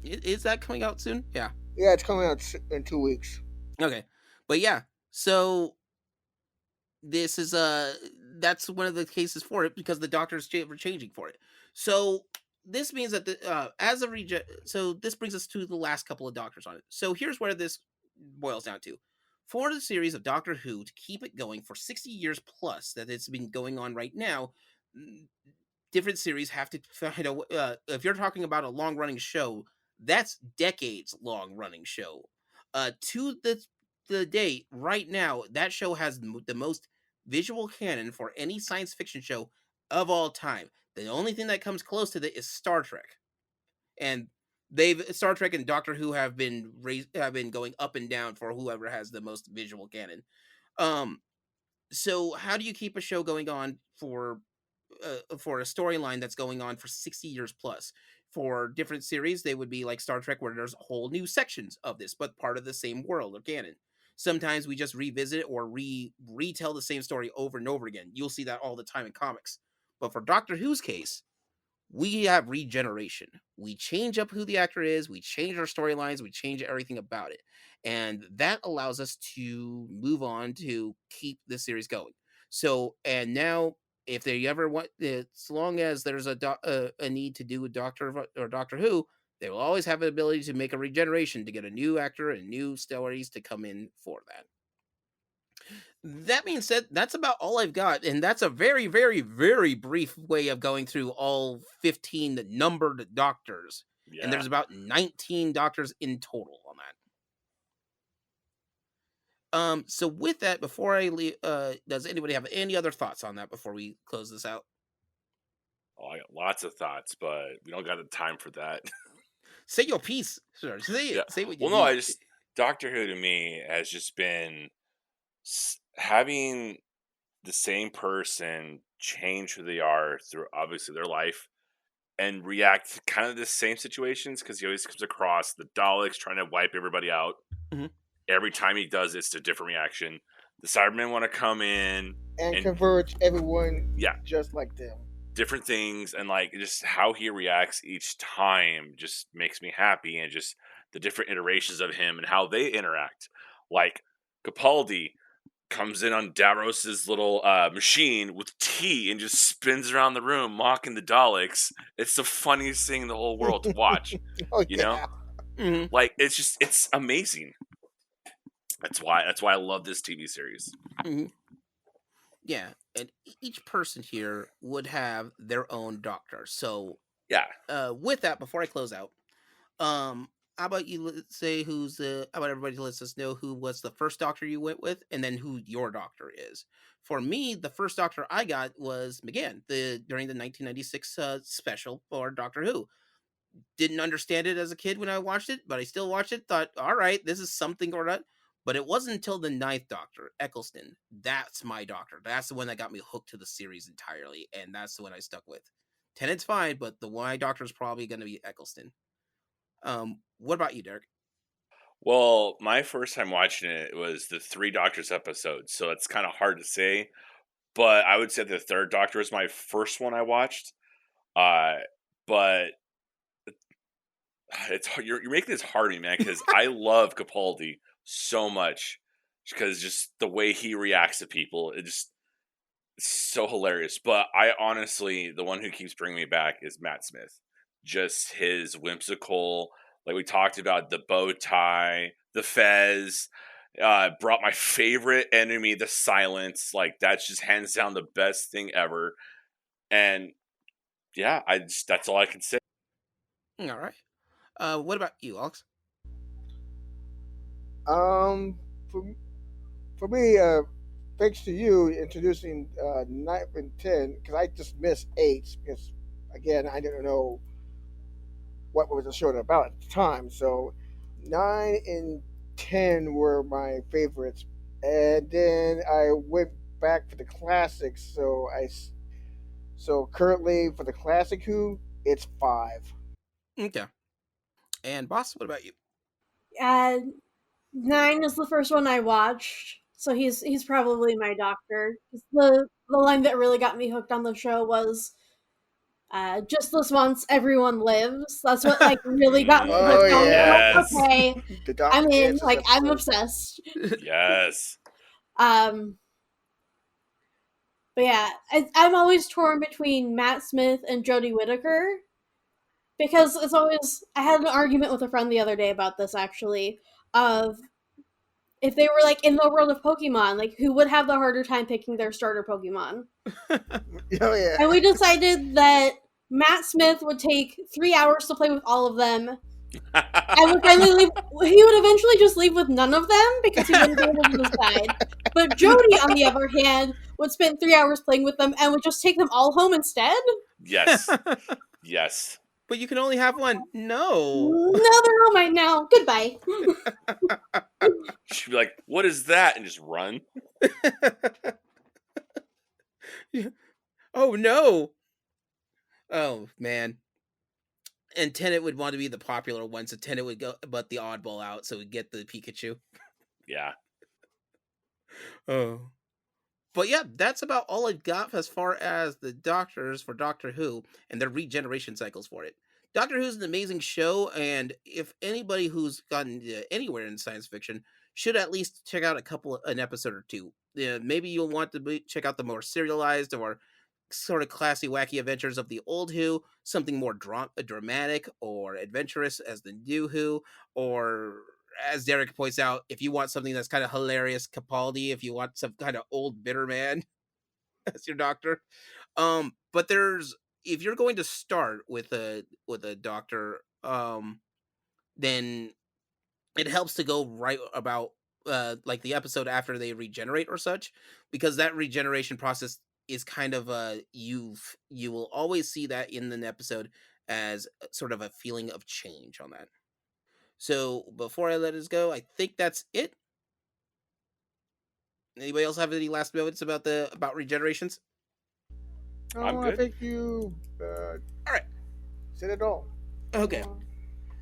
Is that coming out soon? Yeah. yeah, it's coming out in 2 weeks. Okay. But yeah, so this is that's one of the cases for it because the doctors were changing for it. So this means that the as a so this brings us to the last couple of doctors on it. So here's where this boils down to. For the series of Doctor Who to keep it going for 60 years plus that it's been going on right now, different series have to find a if you're talking about a long running show, that's decades long running show. To the date right now, that show has the most visual canon for any science fiction show of all time. The only thing that comes close to that is Star Trek, and they've Star Trek and Doctor Who have been going up and down for whoever has the most visual canon. Um, so how do you keep a show going on for a storyline that's going on for 60 years plus? For different series, they would be like Star Trek, where there's whole new sections of this, but part of the same world or canon. Sometimes we just revisit or retell the same story over and over again. You'll see that all the time in comics. But for Doctor Who's case, we have regeneration. We change up who the actor is, we change our storylines, we change everything about it. And that allows us to move on to keep the series going. So, and now if they ever want, as long as there's a need to do a Doctor or Doctor Who, they will always have the ability to make a regeneration to get a new actor and new stories to come in for that. That being said, that's about all I've got, and that's a very, very, very brief way of going through all 15 numbered doctors. And Yeah. there's about 19 doctors in total on that. So with that, before I leave, does anybody have any other thoughts on that before we close this out? Oh, I got lots of thoughts, but we don't got the time for that. Say your piece, sir. Say Yeah. it. Say what you Well, no, need. Doctor Who to me has just been having the same person change who they are through obviously their life and react to kind of the same situations because he always comes across the Daleks trying to wipe everybody out. Mhm. Every time he does, it's a different reaction. The Cybermen want to come in and and converge everyone yeah, just like them. different things, and like just how he reacts each time just makes me happy, and just the different iterations of him and how they interact. Like Capaldi comes in on Davros's little machine with tea and just spins around the room mocking the Daleks. It's the funniest thing in the whole world to watch. Oh You know, yeah. Mhm. like it's amazing. That's why I love this TV series. Mhm. Yeah, and each person here would have their own doctor. So, Yeah. with that, before I close out, um, how about you say who's the? How about everybody lets us know who was the first doctor you went with, and then who your doctor is. For me, the first doctor I got was McGann, the during the 1996 special for Doctor Who. Didn't understand it as a kid when I watched it, but I still watched it. Thought, all right, this is something or not. But it wasn't until the ninth Doctor, Eccleston. That's my doctor. That's the one that got me hooked to the series entirely, and that's the one I stuck with. Tennant's fine, but the one doctor is probably going to be Eccleston. What about you, Derek? Well, my first time watching it was the Three Doctors episode, so it's kind of hard to say. But I would say the third Doctor was my first one I watched. Uh, but you're making this hard on me, man, because I love Capaldi so much because just the way he reacts to people, it's so hilarious. But I honestly, the one who keeps bringing me back is Matt Smith. Just his whimsical, like we talked about, the bow tie, the fez. Brought my favorite enemy, the silence. Like that's just hands down the best thing ever. And yeah, that's all I can say. All right. What about you, Alex? Um, for, for me, thanks to you introducing 9 and 10, because I just missed 8 because again I didn't know what was the show about at the time. So 9 and 10 were my favorites, and then I went back for the classics. So currently for the classic Who, it's 5. Okay. And boss, what about you? Uh, 9 is the first one I watched, so he's probably my doctor. The line that really got me hooked on the show was just this once, everyone lives. That's what like really got me Oh hooked on it. I'm yeah, like, Yes. okay, the Doctor I'm in. Dances Like, I'm episode. obsessed. Yes. Um, but yeah, I'm always torn between Matt Smith and Jodie Whittaker because it's always. I had an argument with a friend the other day about this actually. Of if they were like in the world of Pokemon, like who would have the harder time picking their starter Pokemon? Oh yeah. And we decided that Matt Smith would take 3 hours to play with all of them, and would finally leave. He would eventually just leave with none of them because he wouldn't be able to decide. But Jody, on the other hand, would spend 3 hours playing with them and would just take them all home instead. Yes. Yes. But you can only have one. No. No, they're all mine now. Goodbye. She'd be like, "What is that?" and just run. Oh no. Oh man. And Tenet would want to be the popular one, so Tenet would go, but the oddball out, so we get the Pikachu. Yeah. Oh. But yeah, that's about all I got as far as the doctors for Doctor Who and their regeneration cycles for it. Doctor Who's an amazing show, and if anybody who's gotten anywhere in science fiction should at least check out an episode or two. Maybe you'll want to check out the more serialized or sort of classy, wacky adventures of the old Who, something more dramatic or adventurous as the new Who, or as Derek points out, if you want something that's kind of hilarious, Capaldi. If you want some kind of old bitter man as your doctor, but there's if you're going to start with a doctor, then it helps to go right about like the episode after they regenerate or such, because that regeneration process is kind of you will always see that in an episode as sort of a feeling of change on that. So before I let us go, I think that's it. Anybody else have any last moments about regenerations? I'm Oh, I good. think you. All right. Said it all. Okay.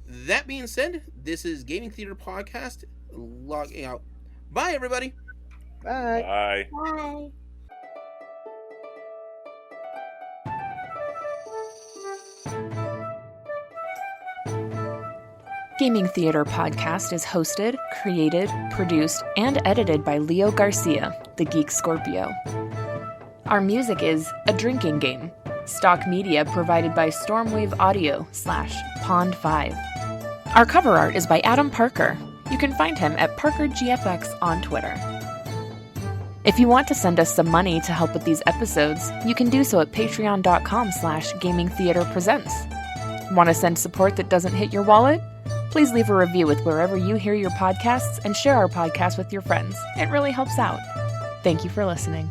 That being said, this is Gaming Theater Podcast logging out. Bye, everybody. Bye. Bye. Bye. Gaming Theater Podcast is hosted, created, produced, and edited by Leo Garcia, the Geek Scorpio. Our music is A Drinking Game. Stock media provided by Stormwave Audio /Pond5. Our cover art is by Adam Parker. You can find him at ParkerGFX on Twitter. If you want to send us some money to help with these episodes, you can do so at patreon.com/gamingtheaterpresents. Want to send support that doesn't hit your wallet? Please leave a review with wherever you hear your podcasts and share our podcast with your friends. It really helps out. Thank you for listening.